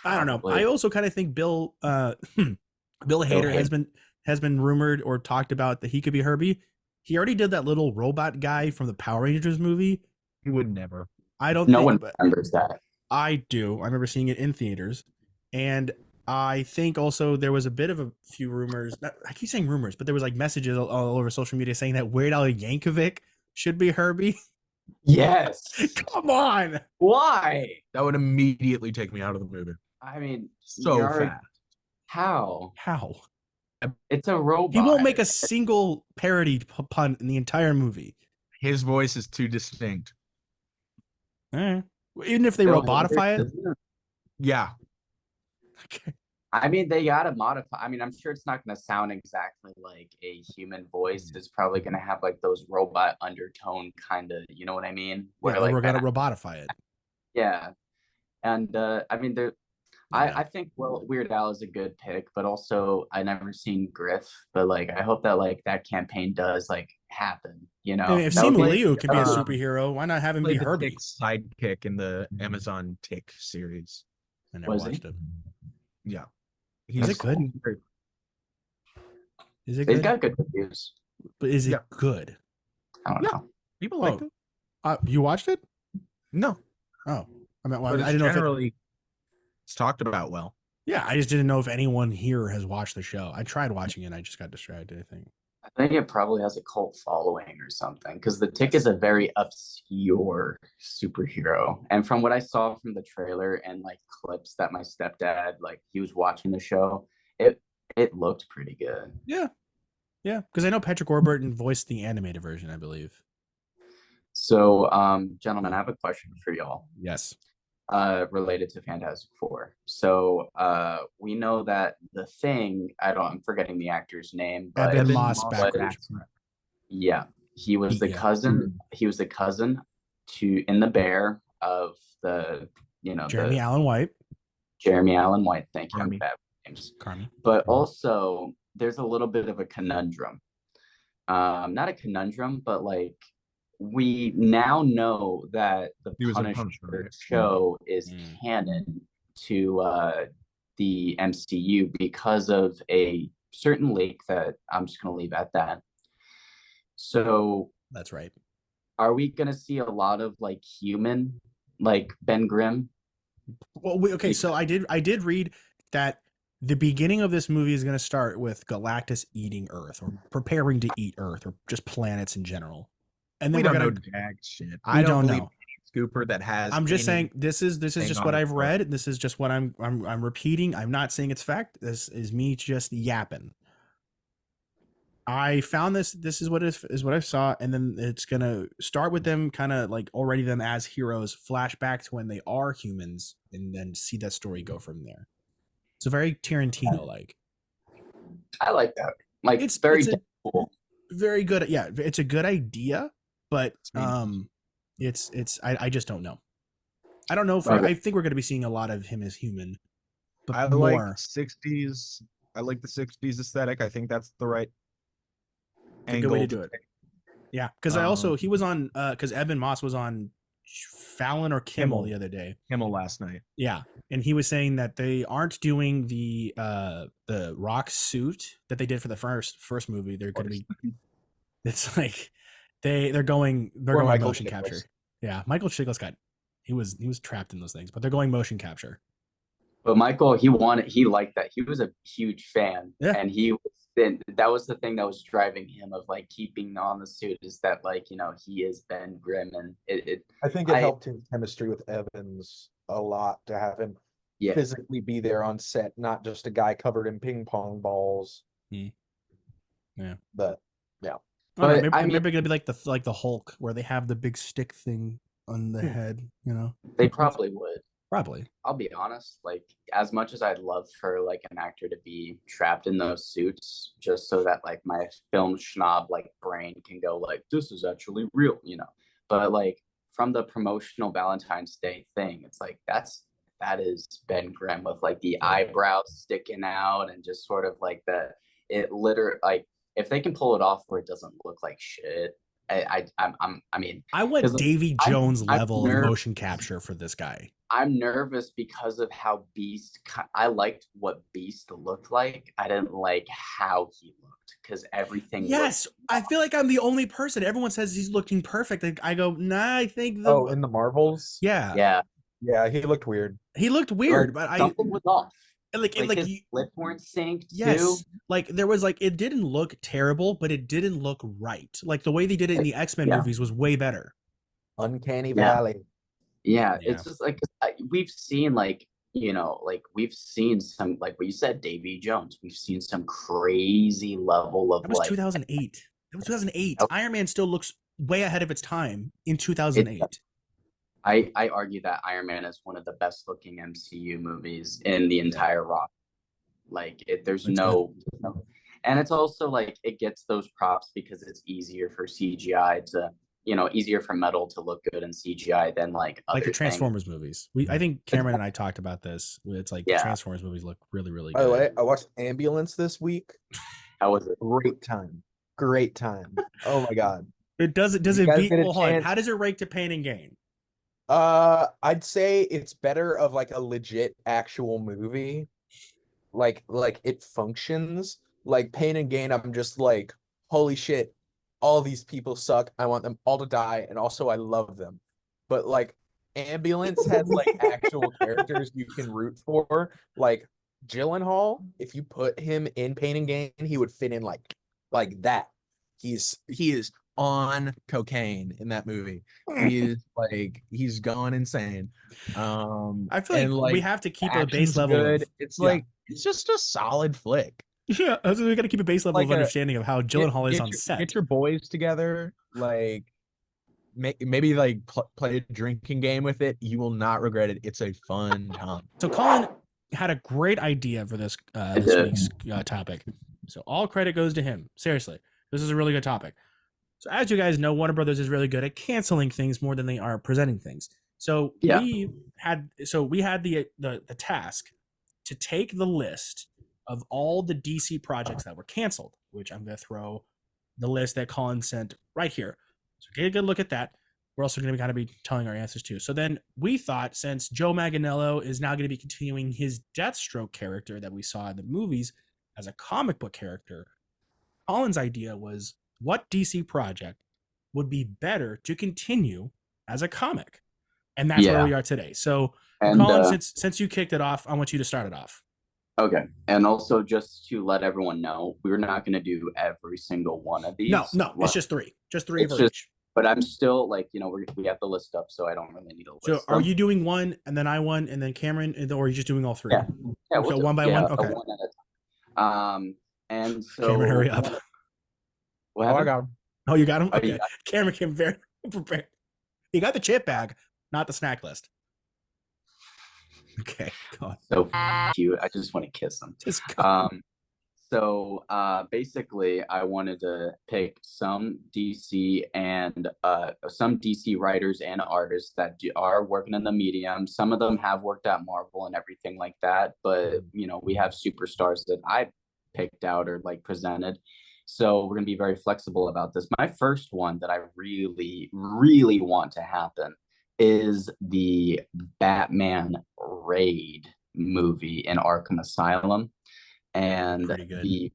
I don't know. I also kind of think Bill Hader has been rumored or talked about that he could be Herbie. He already did that little robot guy from the Power Rangers movie. He would never. I don't. No one remembers that. I do. I remember seeing it in theaters, and I think also there was a bit of a few rumors. I keep saying rumors, but there was like messages all over social media saying that Weird Al Yankovic should be Herbie. Yes. Come on. Why? That would immediately take me out of the movie. I mean, So fast. How? It's a robot. He won't make a single parody pun in the entire movie. His voice is too distinct. Even if they robotify it. Yeah. Okay. I mean, they gotta modify. I mean, I'm sure it's not gonna sound exactly like a human voice. It's probably gonna have like those robot undertone kind of, you know what I mean? Where we're gonna robotify it. Yeah, and I mean, I think Weird Al is a good pick, but also I never seen Griff, but like I hope that like that campaign does like happen. You know, if Simu Liu can be a superhero, why not have him be Herbie? Sidekick in the Amazon Tick series. I never watched it. Yeah. Is it good? Is it good? He's got good reviews. But is it good? I don't know. People like it. You watched it? No. Oh. I mean, I didn't know if it's talked about well. Yeah, I just didn't know if anyone here has watched the show. I tried watching it and I just got distracted, I think. I think it probably has a cult following or something, because the Tick is a very obscure superhero. And from what I saw from the trailer and like clips that my stepdad, like he was watching the show, it looked pretty good. Yeah. Yeah, because I know Patrick Warburton voiced the animated version, I believe. So, gentlemen, I have a question for y'all. Yes. Related to Fantastic Four. So we know that the Thing, I'm forgetting the actor's name, but Evan Moss backwards. Yeah, he was the cousin. He was the cousin in the Bear of the Jeremy Allen White. Jeremy Allen White. Thank you. I'm bad with names. Carmi. But also, there's a little bit of a conundrum. Not a conundrum, but like, we now know that the Punisher show is canon to the MCU because of a certain leak that I'm just going to leave at that. So that's right. Are we going to see a lot of like human, like Ben Grimm? Well, okay. So I did read that the beginning of this movie is going to start with Galactus eating Earth, or preparing to eat Earth, or just planets in general. And then we don't know jack shit. I don't believe Scooper that has. I'm just saying this is just what I've read. This is just what I'm repeating. I'm not saying it's fact. This is me just yapping. I found this is what I saw, and then it's gonna start with them kind of like already them as heroes, flashback to when they are humans, and then see that story go from there. It's a very Tarantino like. I like that. Like it's cool. Very good. Yeah, it's a good idea. But I just don't know. I don't know if I think we're going to be seeing a lot of him as human. But I like 60s. I like the 60s aesthetic. I think that's the right angle. Good way to do it. Yeah, because he was on because Evan Moss was on Fallon or Kimmel the other day. Kimmel last night. Yeah, and he was saying that they aren't doing the rock suit that they did for the first movie. They're going to be. It's like. They're going motion capture. Yeah, Michael Chiklis he was trapped in those things, but they're going motion capture. But Michael, he liked that. He was a huge fan, Yeah. and that was the thing that was driving him of like keeping on the suit is that like he is Ben Grimm, and I think it helped his chemistry with Evans a lot to have him yeah. physically be there on set, not just a guy covered in ping pong balls. Yeah. But yeah. But maybe it's gonna be like the Hulk, where they have the big stick thing on the head. They probably would. Probably. I'll be honest, like as much as I'd love for like an actor to be trapped in those suits just so that like my film schnob like brain can go like this is actually real, But like from the promotional Valentine's Day thing, it's like that is Ben Grimm with like the eyebrows sticking out and just sort of like like if they can pull it off where it doesn't look like shit. I mean, I went Davy Jones level in motion nervous. capture for this guy. I'm nervous because of how I liked what Beast looked like. I didn't like how he looked because everything. Yes, I feel like I'm the only person. Everyone says he's looking perfect. I go, nah, I think in the Marvels? Yeah. Yeah, he looked weird. He looked weird, but something was off. Like his lips weren't synced yes, too. Like there was like it didn't look terrible, but it didn't look right. Like the way they did it in the X-Men movies was way better. Uncanny Valley. Yeah, it's just like we've seen we've seen some like what you said, Davy Jones. We've seen some crazy level of that was 2008. That was 2008. Iron Man still looks way ahead of its time in 2008. I argue that Iron Man is one of the best looking MCU movies in the entire rock. Like there's no, and it's also like it gets those props because it's easier for CGI to easier for metal to look good in CGI than like the Transformers movies. I think Cameron and I talked about this. It's like the Transformers movies look really, really good. By the way, I watched Ambulance this week. How was it? Great time. Oh my god. Does it beat? Well, hold on. How does it rank to Pain and Gain? I'd say it's better of like a legit actual movie. Like it functions. Like Pain and Gain, I'm just like, holy shit, all these people suck. I want them all to die, and also I love them. But like Ambulance has like actual characters you can root for. Like Gyllenhaal, if you put him in Pain and Gain, he would fit in like that. He is on cocaine in that movie. He's gone insane. I feel like we have to keep a base level. Good. It's like it's just a solid flick. Yeah, we got to keep a base level of understanding of how Gyllenhaal is on set. Get your boys together, like maybe like play a drinking game with it. You will not regret it. It's a fun time. So Colin had a great idea for this week's topic. So all credit goes to him. Seriously, this is a really good topic. So as you guys know, Warner Brothers is really good at canceling things more than they are presenting things. So we had the task to take the list of all the DC projects that were canceled, which I'm going to throw the list that Colin sent right here. So get a good look at that. We're also going to kind of be telling our answers too. So then we thought, since Joe Manganiello is now going to be continuing his Deathstroke character that we saw in the movies as a comic book character, Colin's idea was, what DC project would be better to continue as a comic? And that's where we are today. So Colin, since you kicked it off, I want you to start it off. Okay. And also, just to let everyone know, we're not going to do every single one of these. No, it's just three. Just three of each. But I'm still like, we have the list up, so I don't really need a list. So are you doing one, and then I one, and then Cameron, or are you just doing all three? Yeah, so one by one? Okay. One at a time. And so... Cameron, hurry up. I got him. Oh, you got him? Okay. Cameron came very prepared. He got the chip bag, not the snack list. Okay, go on. So cute. I just want to kiss him. Just go. So basically, I wanted to pick some DC writers and artists that are working in the medium. Some of them have worked at Marvel and everything like that, but we have superstars that I picked out or like presented. So we're gonna be very flexible about this. My first one that I really, really want to happen is the Batman Raid movie in Arkham Asylum. And the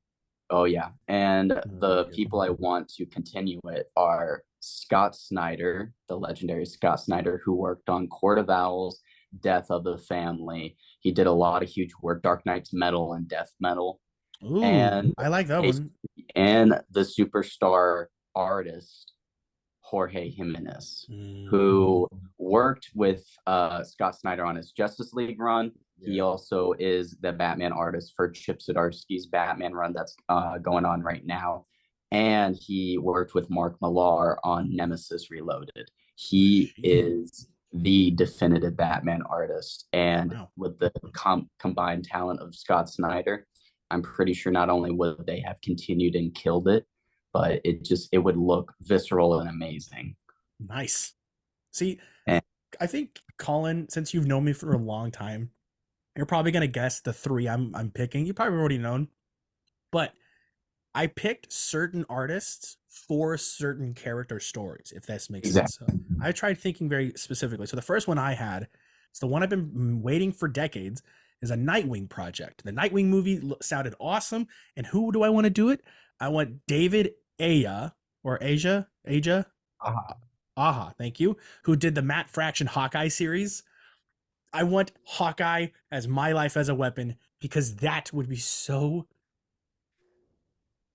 people I want to continue it are Scott Snyder, the legendary Scott Snyder, who worked on Court of Owls, Death of the Family. He did a lot of huge work, Dark Knight's Metal and Death Metal, Ooh, and I like that one. the superstar artist Jorge Jimenez, Mm. who worked with Scott Snyder on his Justice League run. Yeah. He also is the Batman artist for Chip Zdarsky's Batman run that's going on right now. And he worked with Mark Millar on Nemesis Reloaded. He is the definitive Batman artist. And with the combined talent of Scott Snyder, I'm pretty sure not only would they have continued and killed it, but it would look visceral and amazing. Nice. See, and I think, Colin, since you've known me for a long time, you're probably gonna guess the three I'm picking. You probably already known, but I picked certain artists for certain character stories, if this makes sense. So I tried thinking very specifically. So the first one I had, it's the one I've been waiting for decades, is a Nightwing project. The Nightwing movie sounded awesome, and who do I want to do it? I want David Aja, thank you, who did the Matt Fraction Hawkeye series. I want Hawkeye as My Life as a Weapon, because that would be so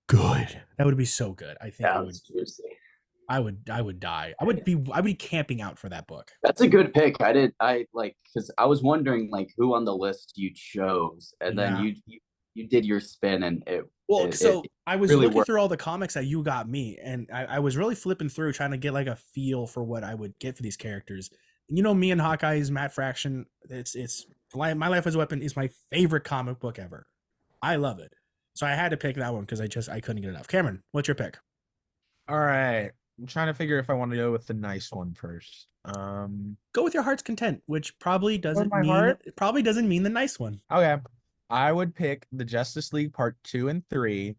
good. That would be so good. I think I would die. I would be camping out for that book. That's a good pick. Because I was wondering like who on the list you chose, and then you did your spin, and I was really looking through all the comics that you got me, and I was really flipping through trying to get like a feel for what I would get for these characters. And you know, me and Hawkeye's Matt Fraction, it's My Life as a Weapon is my favorite comic book ever. I love it. So I had to pick that one because I couldn't get enough. Cameron, what's your pick? All right. I'm trying to figure if I want to go with the nice one first. Go with your heart's content, which probably doesn't mean the nice one. Okay. I would pick the Justice League Part 2 and 3.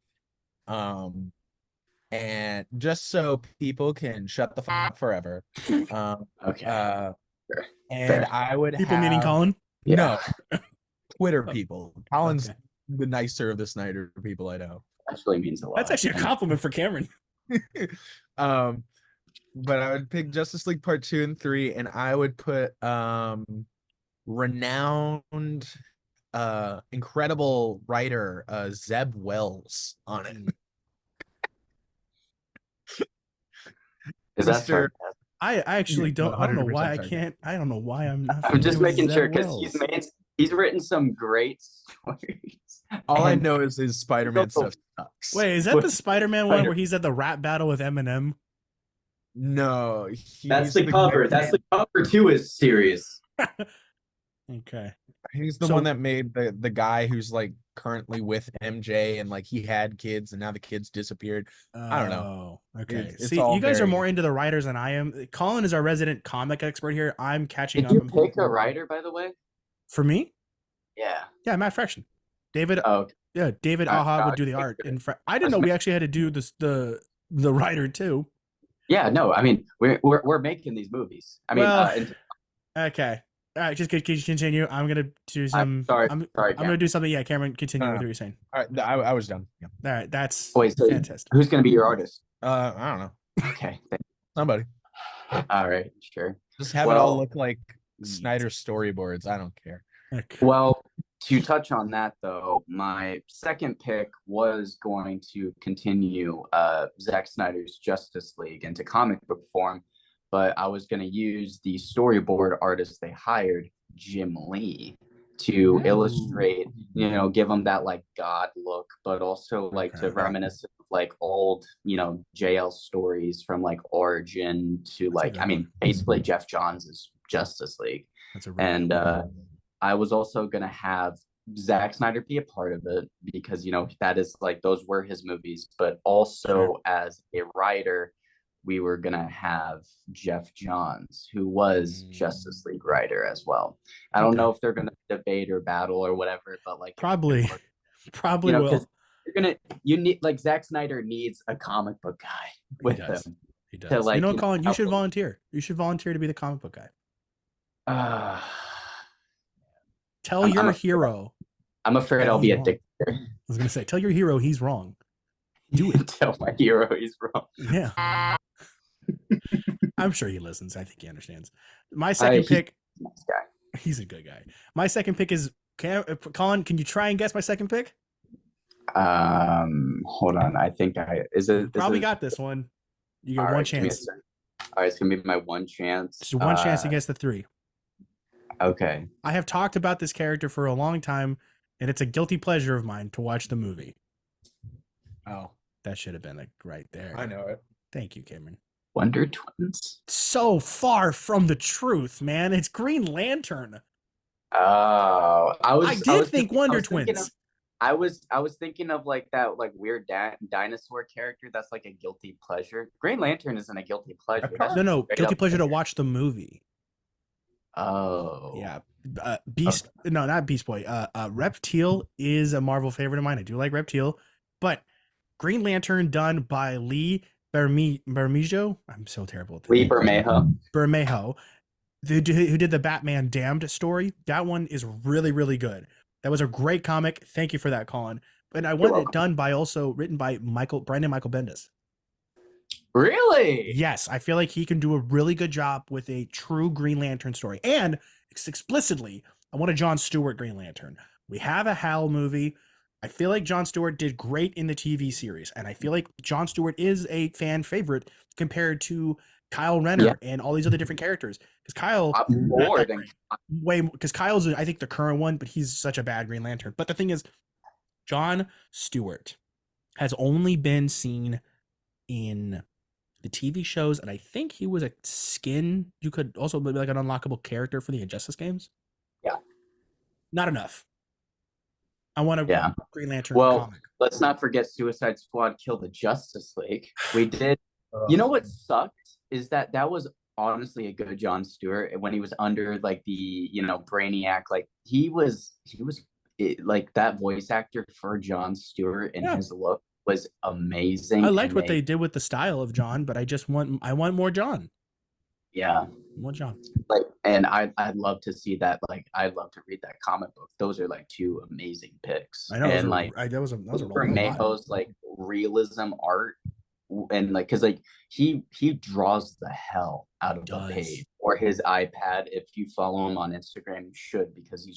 And just so people can shut the fuck up forever. Okay. And I would people meaning Colin? No. Twitter people. Colin's the nicer of the Snyder people I know. Actually means a lot. That's actually a compliment for Cameron. But I would pick Justice League Part 2 and 3, and I would put renowned incredible writer Zeb Wells on it. Is that Mr. I actually don't. I don't know why I can't. I don't know why I'm not. I'm just making sure because he's written some great stories. All I know is his Spider-Man stuff sucks. Wait, is that the Spider-Man one where he's at the rap battle with Eminem? No, that's the cover. That's the cover to his series. Okay. He's the one that made the guy who's like currently with MJ, and like he had kids and now the kids disappeared. I don't know. Okay. See, you guys are more into the writers than I am. Colin is our resident comic expert here. I'm catching up. Did you pick a writer, by the way? For me? Yeah. Yeah, Matt Fraction. David. Yeah, David Aja would do the art. I didn't know we actually had to do this the writer too. Yeah, no, I mean we're making these movies. I mean, okay. All right, just continue. I'm gonna do some. I'm gonna do something. Yeah, Cameron, continue with what you're saying. All right, I was done. Yeah. All right, that's fantastic. Who's gonna be your artist? I don't know. Okay, somebody. All right, sure. Just have it all look like Snyder storyboards. I don't care. Okay. Well, to touch on that though, my second pick was going to continue Zack Snyder's Justice League into comic book form, but I was going to use the storyboard artist they hired, Jim Lee, to illustrate, give him that like God look, but also like to reminisce of like old, JL stories from like Origin to basically Jeff Johns' Justice League. And I was also going to have Zack Snyder be a part of it because, that is like, those were his movies, but also as a writer, we were going to have Jeff Johns, who was Justice League writer as well. I don't know if they're going to debate or battle or whatever, but like probably will. You need like Zack Snyder needs a comic book guy with him. He does. Colin, you should volunteer. You should volunteer to be the comic book guy. Tell your hero. I'm afraid I'll be a dictator. I was going to say, tell your hero he's wrong. Do it. Tell my hero he's wrong. Yeah. I'm sure he listens. I think he understands. My second pick. Nice guy. He's a good guy. My second pick is Colin. Can you try and guess my second pick? Hold on. I think You probably got this one. You get all one right, give me a chance. second. All right, it's gonna be my one chance. Just one chance to guess the three. Okay. I have talked about this character for a long time, and it's a guilty pleasure of mine to watch the movie. Oh, that should have been like right there. I know it. Thank you, Cameron. Wonder Twins. So far from the truth, man. It's Green Lantern. Oh, I did think Wonder Twins. I was thinking of like that like weird dinosaur character that's like a guilty pleasure. Green Lantern isn't a guilty pleasure. No, guilty pleasure to watch the movie. Oh. Yeah. Beast. Okay. No, not Beast Boy. Reptile is a Marvel favorite of mine. I do like Reptile, but Green Lantern done by Lee Bermejo. I'm so terrible at Lee Bermejo. Who did the Batman Damned story. That one is really, really good. That was a great comic. Thank you for that, Colin. And I want it done by written by Brandon Michael Bendis. Really? Yes, I feel like he can do a really good job with a true Green Lantern story. And explicitly, I want a Jon Stewart Green Lantern. We have a Hal movie. I feel like Jon Stewart did great in the TV series. And I feel like Jon Stewart is a fan favorite compared to Kyle Renner and all these other different characters. Because Kyle's, I think, the current one, but he's such a bad Green Lantern. But the thing is, Jon Stewart has only been seen in the TV shows, and I think he was a skin. You could also be like an unlockable character for the Injustice games. Yeah. Not enough. I want a Green Lantern comic. Let's not forget Suicide Squad killed the Justice League. We did. You know what sucked is that was honestly a good Jon Stewart when he was under like the Brainiac. Like he was like that voice actor for Jon Stewart and his look was amazing. I liked what they did with the style of John, but I want more John. Yeah. More John. Like, and I'd love to see that. Like, I'd love to read that comic book. Those are like two amazing picks. I know. And that was a Mayhew's like realism art, and like because like he draws the hell out of the page or his iPad. If you follow him on Instagram, you should, because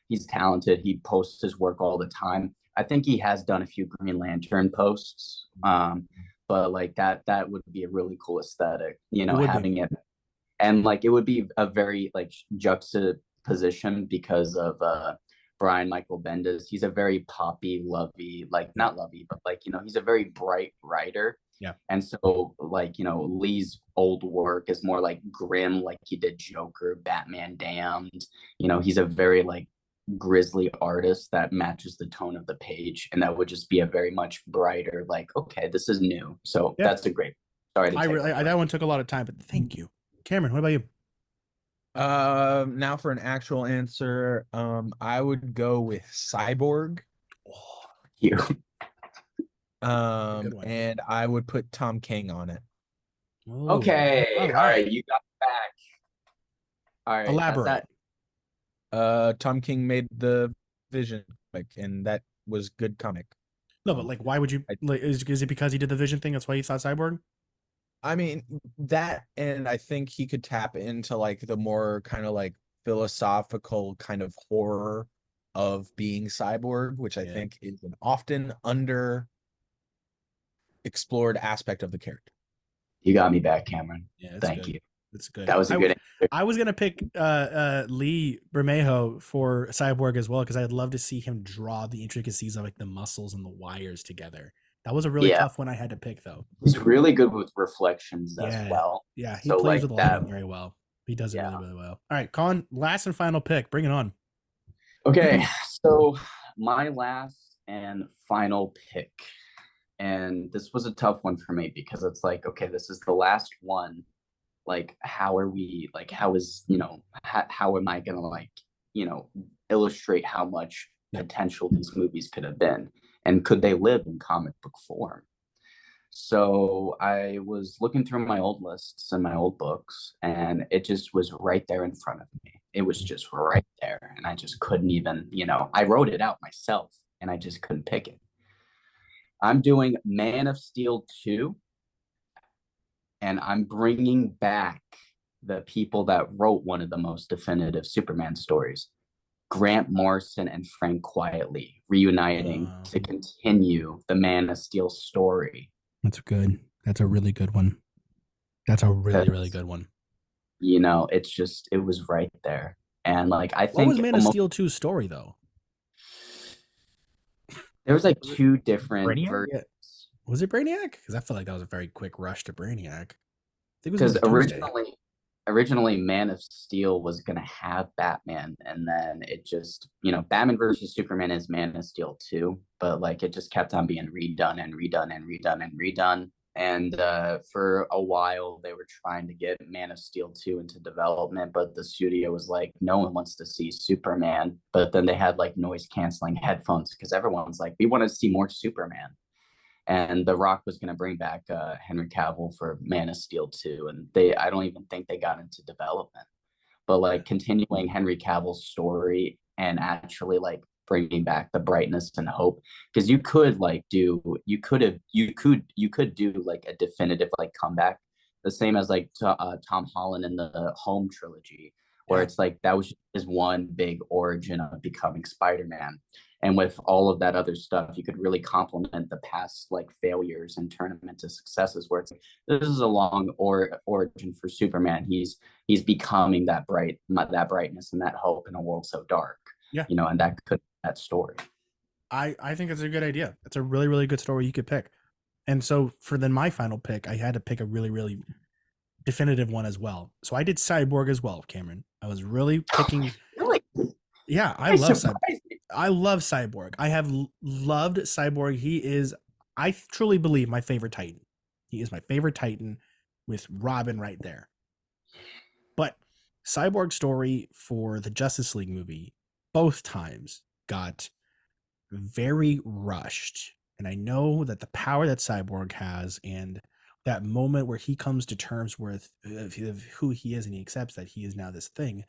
he's talented. He posts his work all the time. I think he has done a few Green Lantern posts, but like that would be a really cool aesthetic, having it, and like it would be a very like juxtaposition because of Brian Michael Bendis. He's a very poppy, lovey, like not lovey, but like he's a very bright writer. Yeah, and so like Lee's old work is more like grim, like he did Joker, Batman Damned. He's a very like grisly artist that matches the tone of the page, and that would just be a very much brighter, like, okay, this is new. So that's a great. Sorry, that one took a lot of time, but thank you, Cameron. What about you? Now for an actual answer, I would go with Cyborg. Oh, you. And I would put Tom King on it. Ooh. Okay, all right, you got it back. All right, elaborate. Tom King made the Vision comic, and that was good comic. No, but like, why would you? Like, is it because he did the Vision thing? That's why you thought Cyborg? I mean that, and I think he could tap into like the more kind of like philosophical kind of horror of being Cyborg, which I think is an often under explored aspect of the character. You got me back, Cameron. Yeah, thank you. That's good. That was a good answer. I was gonna pick Lee Bermejo for Cyborg as well, because I'd love to see him draw the intricacies of like the muscles and the wires together. That was a really tough one I had to pick, though. He's really good with reflections as well. Yeah, he plays with lighting very well. He does it really, really well. All right, Colin, last and final pick. Bring it on. Okay, so my last and final pick, and this was a tough one for me because it's like, okay, this is the last one. Like, how am I gonna like illustrate how much potential these movies could have been, and could they live in comic book form? So I was looking through my old lists and my old books, and it just was right there in front of me. It was just right there, and I just couldn't even, I wrote it out myself, and I just couldn't pick it. I'm doing Man of Steel 2, and I'm bringing back the people that wrote one of the most definitive Superman stories, Grant Morrison and Frank Quietly reuniting to continue the Man of Steel story. That's good. That's a really good one. That's a really good one. You know, it's just, it was right there. And like, I What think was Man of Steel 2's story though? there was like two different Brainiac? Yeah. Was it Brainiac? Because I feel like that was a very quick rush to Brainiac. I think it was because more Doomsday. originally Man of Steel was gonna have Batman, and then it just, you know, Batman versus Superman is Man of Steel 2, but like it just kept on being redone and redone and redone and redone. And for a while, they were trying to get Man of Steel 2 into development, but the studio was like, no one wants to see Superman. But then they had like noise canceling headphones because everyone's like, we want to see more Superman. And The Rock was going to bring back Henry Cavill for Man of Steel 2, and I don't even think they got into development. But like continuing Henry Cavill's story and actually like bringing back the brightness and hope, because you could do like a definitive like comeback, the same as like Tom Holland in the Home trilogy, where it's like that was his one big origin of becoming Spider-Man. And with all of that other stuff, you could really complement the past like failures and turn them into successes. Where it's like, this is a long origin for Superman. He's becoming that brightness and that hope in a world so dark. Yeah, you know, and that story. I think it's a good idea. It's a really good story you could pick. And so for then my final pick, I had to pick a really definitive one as well. So I did Cyborg as well, Cameron. I was really picking. Really? Yeah, I love Cyborg. I love Cyborg. I have loved Cyborg. He is, I truly believe, my favorite Titan. He is my favorite Titan with Robin right there. But Cyborg story for the Justice League movie both times got very rushed. And I know that the power that Cyborg has and that moment where he comes to terms with who he is and he accepts that he is now this thing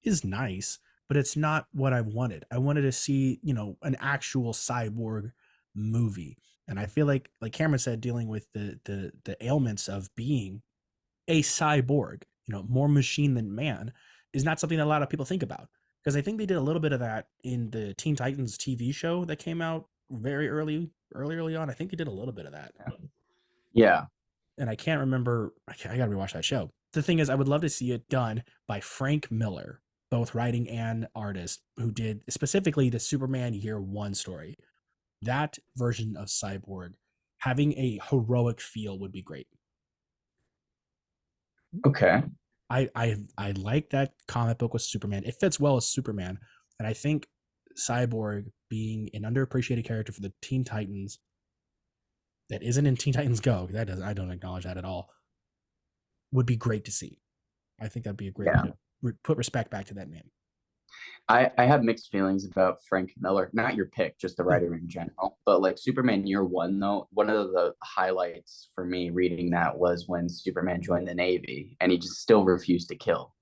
is nice, but it's not what I wanted. I wanted to see, you know, an actual Cyborg movie. And I feel like Cameron said, dealing with the ailments of being a cyborg, you know, more machine than man, is not something that a lot of people think about. Because I think they did a little bit of that in the Teen Titans TV show that came out very early on. I think they did a little bit of that. Yeah. And I can't remember. I gotta rewatch that show. The thing is, I would love to see it done by Frank Miller, both writing and artist, who did specifically the Superman Year One story. That version of Cyborg having a heroic feel would be great. Okay. I like that comic book with Superman. It fits well with Superman, and I think Cyborg being an underappreciated character for the Teen Titans that isn't in Teen Titans Go, I don't acknowledge that at all, would be great to see. I think that'd be a great way to put respect back to that name. I have mixed feelings about Frank Miller, not your pick, just the writer in general. But like Superman Year One, though, one of the highlights for me reading that was when Superman joined the Navy and he just still refused to kill.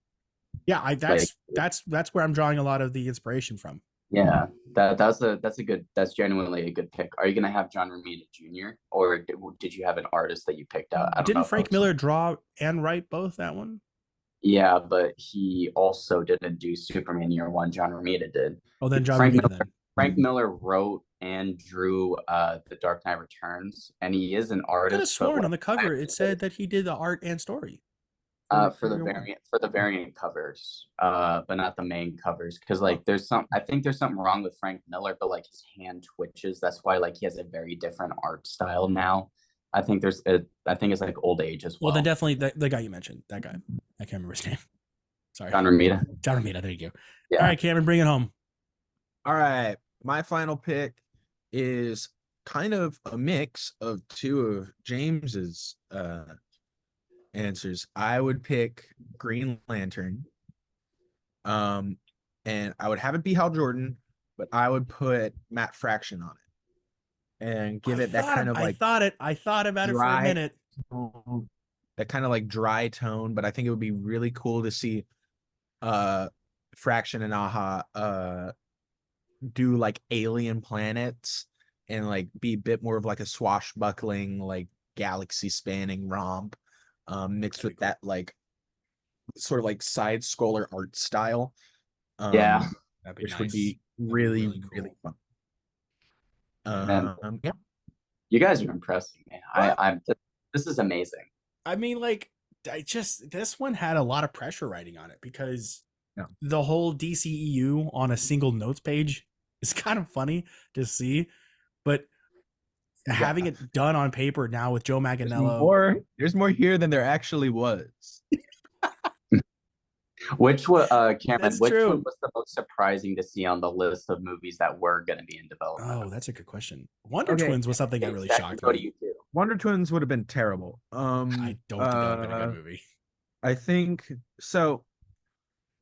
Yeah, that's where I'm drawing a lot of the inspiration from. Yeah, that's genuinely a good pick. Are you gonna have John Romita Jr. or did you have an artist that you picked out? I don't know. Didn't Frank Miller draw and write both that one? Yeah, but he also didn't do Superman Year One. John Romita did. Oh, then John Romita then. Frank Miller wrote and drew The Dark Knight Returns, and he is an I could have artist. sworn on the cover it said that he did the art and story. For the variant covers, but not the main covers, because like I think there's something wrong with Frank Miller, but like his hand twitches. That's why like he has a very different art style now. I think it's like old age as well. Well, then definitely the guy you mentioned, that guy. I can't remember his name. Sorry. John Romita. John Romita, there you go. Yeah. All right, Cameron, bring it home. All right. My final pick is kind of a mix of two of James's answers. I would pick Green Lantern. And I would have it be Hal Jordan, but I would put Matt Fraction on it and give it that kind of like I thought about it for a minute. That kind of like dry tone, but I think it would be really cool to see Fraction and Aha do like alien planets and like be a bit more of like a swashbuckling, like galaxy spanning romp, mixed with that like sort of like side scroller art style. Yeah. That'd be Which nice. would be That'd really, be really cool. fun. Man, Yeah. you guys are impressing me. Well, This is amazing. I mean, like, this one had a lot of pressure writing on it because Yeah. the whole DCEU on a single notes page is kind of funny to see, but having it done on paper now with Joe Manganiello, There's more here than there actually was. Which one, Cameron? That's Which true. one was the most surprising to see on the list of movies that were going to be in development? Oh, that's a good question. Wonder Twins was something that really That shocked can go to me. you too. Wonder Twins would have been terrible. I don't think that would have been a good movie. I think so.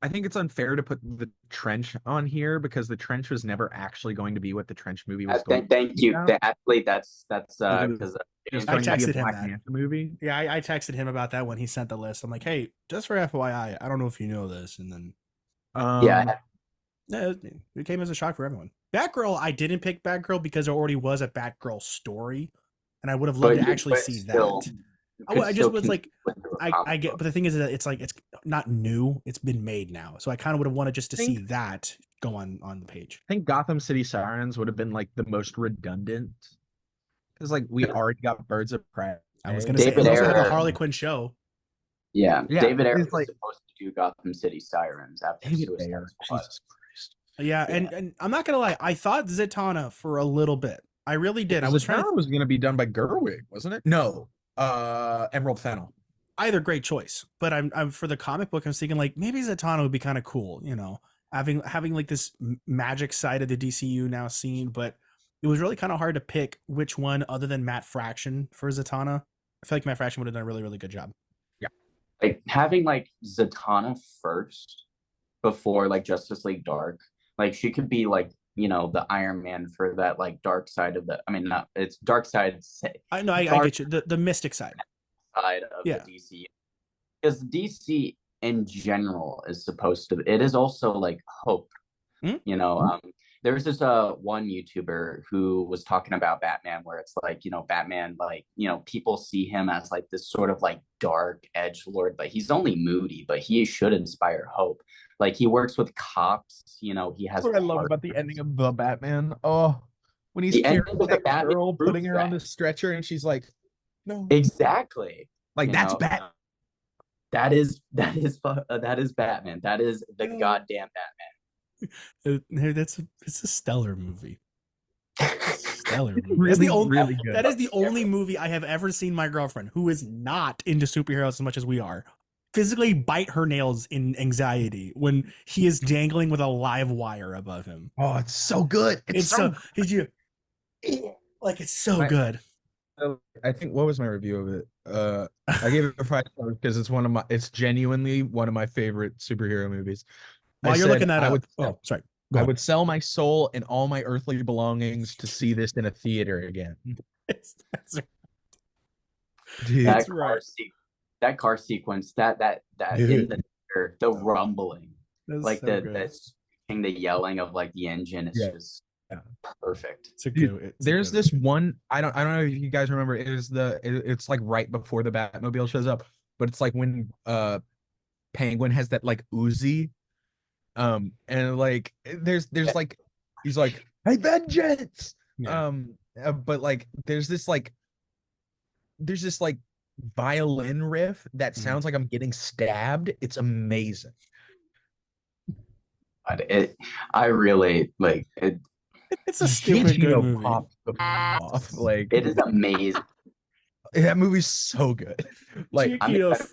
I think it's unfair to put the Trench on here because the Trench was never actually going to be what the Trench movie was going. Thank you. Actually, that's because I texted him that movie. Yeah, I texted him about that when he sent the list. I'm like, hey, just for FYI, I don't know if you know this, and then yeah, it came as a shock for everyone. Batgirl, I didn't pick Batgirl because there already was a Batgirl story, and I would have loved to actually see that. I just was like, I get, but the thing is that it's like it's not new; it's been made now. So I kind of would have wanted just to see that go on the page. I think Gotham City Sirens would have been like the most redundant because like we already got Birds of Prey. I was gonna say, it also had the Harley Quinn show. Yeah, David Ayer was supposed to do Gotham City Sirens after Suicide Squad. Jesus Christ. Yeah, and I'm not gonna lie, I thought Zatanna for a little bit. I really did. I was trying. Was going to be done by Gerwig, wasn't it? No, Emerald Fennell. Either great choice, but I'm for the comic book. I'm thinking like maybe Zatanna would be kind of cool, you know, having like this magic side of the DCU now seen. But it was really kind of hard to pick which one other than Matt Fraction for Zatanna. I feel like Matt Fraction would have done a really, really good job. Yeah, like having like Zatanna first before like Justice League Dark, like she could be like, you know, the Iron Man for that like dark side of the. I mean, not it's dark side. I know, I get you. The mystic side of the DC, because DC in general is supposed to. It is also like hope. You know, there was this one YouTuber who was talking about Batman, where it's like, you know, Batman, like, you know, people see him as like this sort of like dark edge lord, but he's only moody, but he should inspire hope. Like he works with cops, you know, he has. That's what I love about the ending of the Batman. Oh, when he's carrying that girl, putting her on the stretcher, and she's like, "No." Exactly. Like that's Batman. That is Batman. That is the goddamn Batman. It's a stellar movie. Stellar movie. Really, that's the only, really good. That is the only movie I have ever seen my girlfriend, who is not into superheroes as much as we are, physically bite her nails in anxiety when he is dangling with a live wire above him. Oh, it's so good. It's so like it's so good. I think, what was my review of it? I gave it a 5 stars because it's genuinely one of my favorite superhero movies. While you're looking that up, I would sell my soul and all my earthly belongings to see this in a theater again. That's right. Dude, that car sequence, that in the rumbling, that's like so the yelling of like the engine is just perfect. There's this one, I don't know if you guys remember, it's like right before the Batmobile shows up, but it's like when Penguin has that like Uzi, and like there's like he's like, "Hey, vengeance!" But like there's this violin riff that sounds like I'm getting stabbed. It's amazing. I really like it. It's a stupid good movie. Like it is amazing. That movie's so good. Like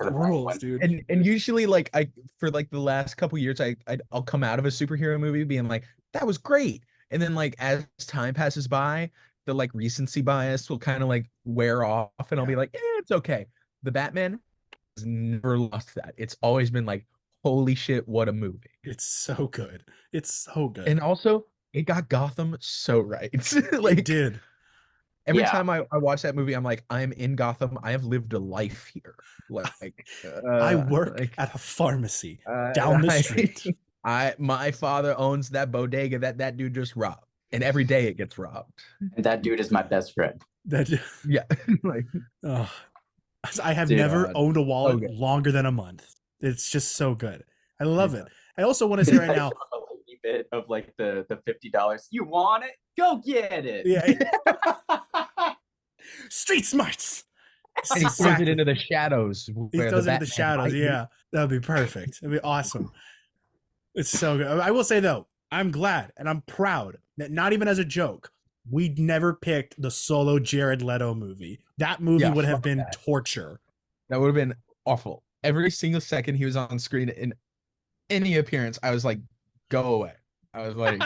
rules, dude. And usually like for like the last couple years I'll come out of a superhero movie being like, that was great. And then like as time passes by, the like recency bias will kind of like wear off and I'll be like, it's okay. The Batman has never lost that. It's always been like, holy shit, what a movie. It's so good. It's so good. And also it got Gotham so right. Like, it did. Every time I watch that movie, I'm like, I'm in Gotham. I have lived a life here. Like, I work at a pharmacy down the street. My father owns that bodega that dude just robbed, and every day it gets robbed. And that dude is my best friend. Yeah, like, I have never owned a wallet longer than a month. It's just so good. I love it. I also want to say right now, a bit of like the $50. You want it? Go get it. yeah, street smarts. And he throws it into the shadows. He Where throws the it into the shadows. Yeah, that'd be perfect. It'd be awesome. It's so good. I will say though, I'm glad and I'm proud that not even as a joke, we never picked the solo Jared Leto movie. That movie would have been torture. That would have been awful. Every single second he was on screen in any appearance, I was like, go away. I was like,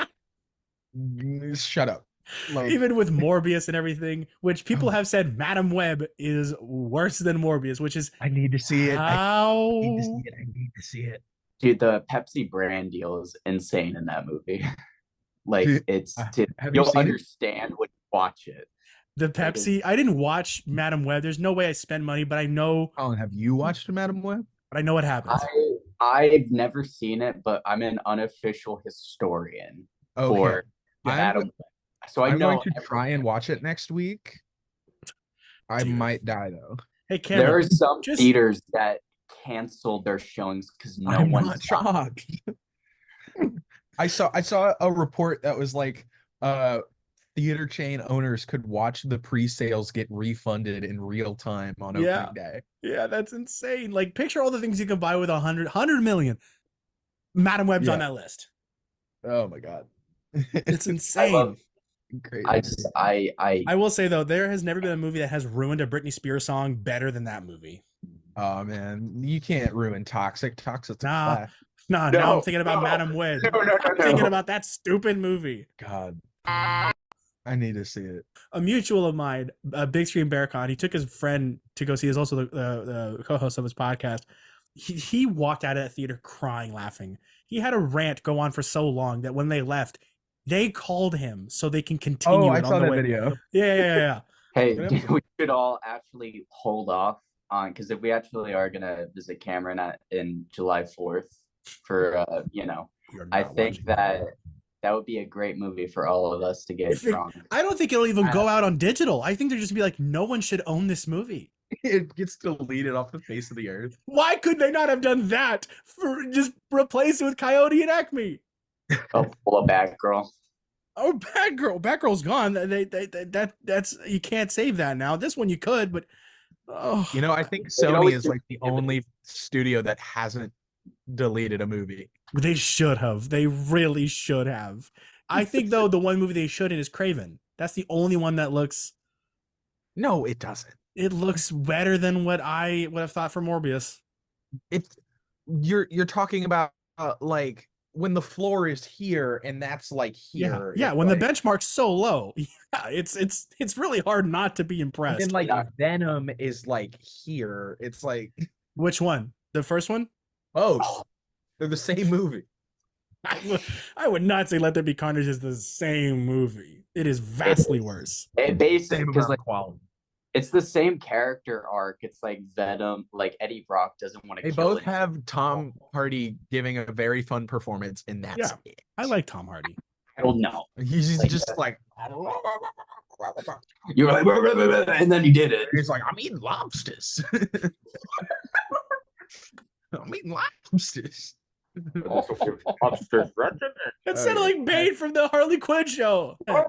shut up. Like, even with Morbius and everything, which people have said Madam Web is worse than Morbius, which is I need to see it. How... I need to see it. I need to see it. Dude, the Pepsi brand deal is insane in that movie. Like, it's you'll understand when you watch it. The Pepsi, I didn't watch Madam Web. There's no way I spend money, but I know. Oh, have you watched Madam Web? But I know what happens. I've never seen it, but I'm an unofficial historian for Madam Web. So I'm going to try and watch it next week. I might die though. Hey, Cameron, there are some theaters that canceled their showings because no one's not shocked. I saw a report that was like theater chain owners could watch the pre-sales get refunded in real time on opening day. Yeah, that's insane. Like, picture all the things you can buy with 100 million. Madam Web's on that list. Oh my god. It's insane. Crazy. I will say though, there has never been a movie that has ruined a Britney Spears song better than that movie. Oh man, you can't ruin Toxic. Toxic's Now I'm thinking about Madam Web. I'm thinking about that stupid movie. God, I need to see it. A mutual of mine, Big Screen Bearcon, he took his friend to go see. He's also the co-host of his podcast. He walked out of that theater crying, laughing. He had a rant go on for so long that when they left, they called him so they can continue. I saw that video. Yeah. Hey, we should all actually hold off on, because if we actually are gonna visit Cameron in July 4th for I think that would be a great movie for all of us to get drunk. I don't think it'll even go out on digital. I think they're just be like, no one should own this movie. It gets deleted off the face of the earth. Why could they not have done that? For just replace it with Coyote and Acme. Oh, pull a Batgirl. Oh, Batgirl's gone. That's you can't save that now. This one you could, but I think Sony is like the only studio that hasn't deleted a movie. They should have. They really should have. I think though the one movie they shouldn't is Craven. That's the only one that looks. No, it doesn't. It looks better than what I would have thought for Morbius. You're talking about like when the floor is here and that's like here. Yeah, when the benchmark's so low. Yeah, it's really hard not to be impressed. And like Venom is like here. It's like, which one? The first one? Oh, they're the same movie. I would not say Let There Be Carnage is the same movie. It is vastly worse. Basically, because like it's the same character arc. It's like Venom, like Eddie Brock doesn't want to. They both have Tom Hardy giving a very fun performance, and that's it. I like Tom Hardy. I don't know. He's just like you're like, and then he did it. He's like, I'm eating lobsters. I'm eating lobsters. That sounded like Bane from the Harley Quinn show. I'm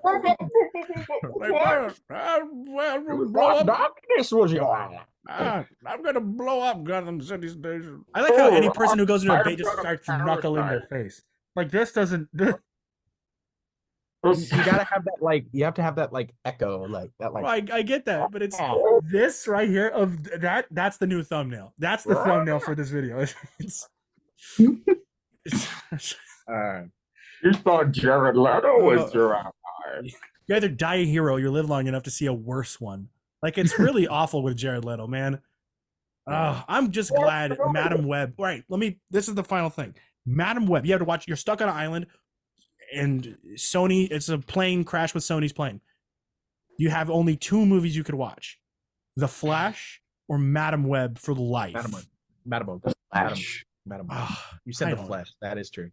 gonna blow up Gotham City Station. I like how any person who goes into a bait just starts to knuckle in their face. Like this doesn't. You gotta have that, like, you have to have that like echo, like that, like. Well, I get that, but it's this right here of that. That's the new thumbnail. That's the thumbnail for this video. You thought Jared Leto was your ally. You either die a hero, or you live long enough to see a worse one. Like, it's really awful with Jared Leto, man. I'm just glad Madam Web. Right, this is the final thing. Madam Web, you have to watch. You're stuck on an island, and Sony. It's a plane crash with Sony's plane. You have only 2 movies you could watch: The Flash or Madam Web for life. Madam Web. You said The Flash. That is true.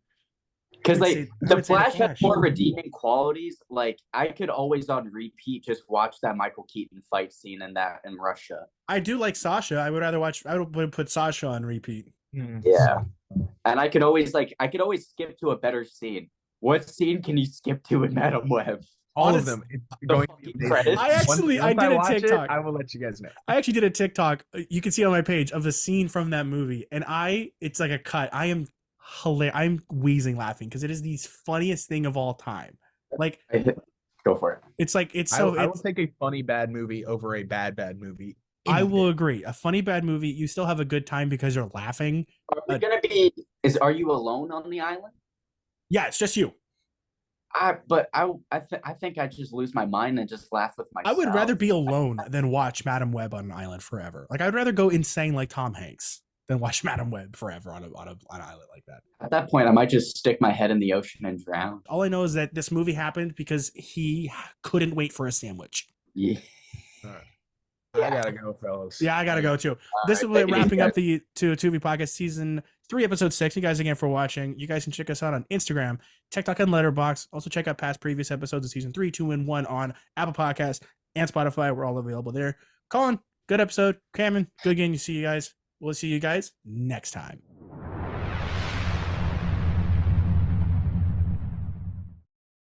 Because like the Flash has more redeeming qualities. Like I could always on repeat just watch that Michael Keaton fight scene in Russia. I do like Sasha. I would rather watch. I would put Sasha on repeat. Yeah. And I could always skip to a better scene. What scene can you skip to in Madam Web? All of them. It's going to be amazing. I did a TikTok. I will let you guys know. I actually did a TikTok. You can see it on my page of the scene from that movie, and it's like a cut. I am hilarious. I'm wheezing laughing because it is the funniest thing of all time. Like, go for it. It's like I will take a funny bad movie over a bad movie. I will agree. A funny bad movie, you still have a good time because you're laughing. Are you alone on the island? Yeah, it's just you. I think I just lose my mind and just laugh with myself. I would rather be alone than watch Madam Web on an island forever. Like, I'd rather go insane like Tom Hanks than watch Madam Web forever on an island like that. At that point, I might just stick my head in the ocean and drown. All I know is that this movie happened because he couldn't wait for a sandwich. Yeah. All right. I gotta go, fellas. Yeah, I gotta go too. This is wrapping up the Tu-Vie podcast season 3, episode 6. You guys again for watching. You guys can check us out on Instagram, TikTok, and Letterboxd. Also check out past previous episodes of season 3, 2, and 1 on Apple Podcasts and Spotify. We're all available there. Colin, good episode. Cameron, good game. We'll see you guys next time.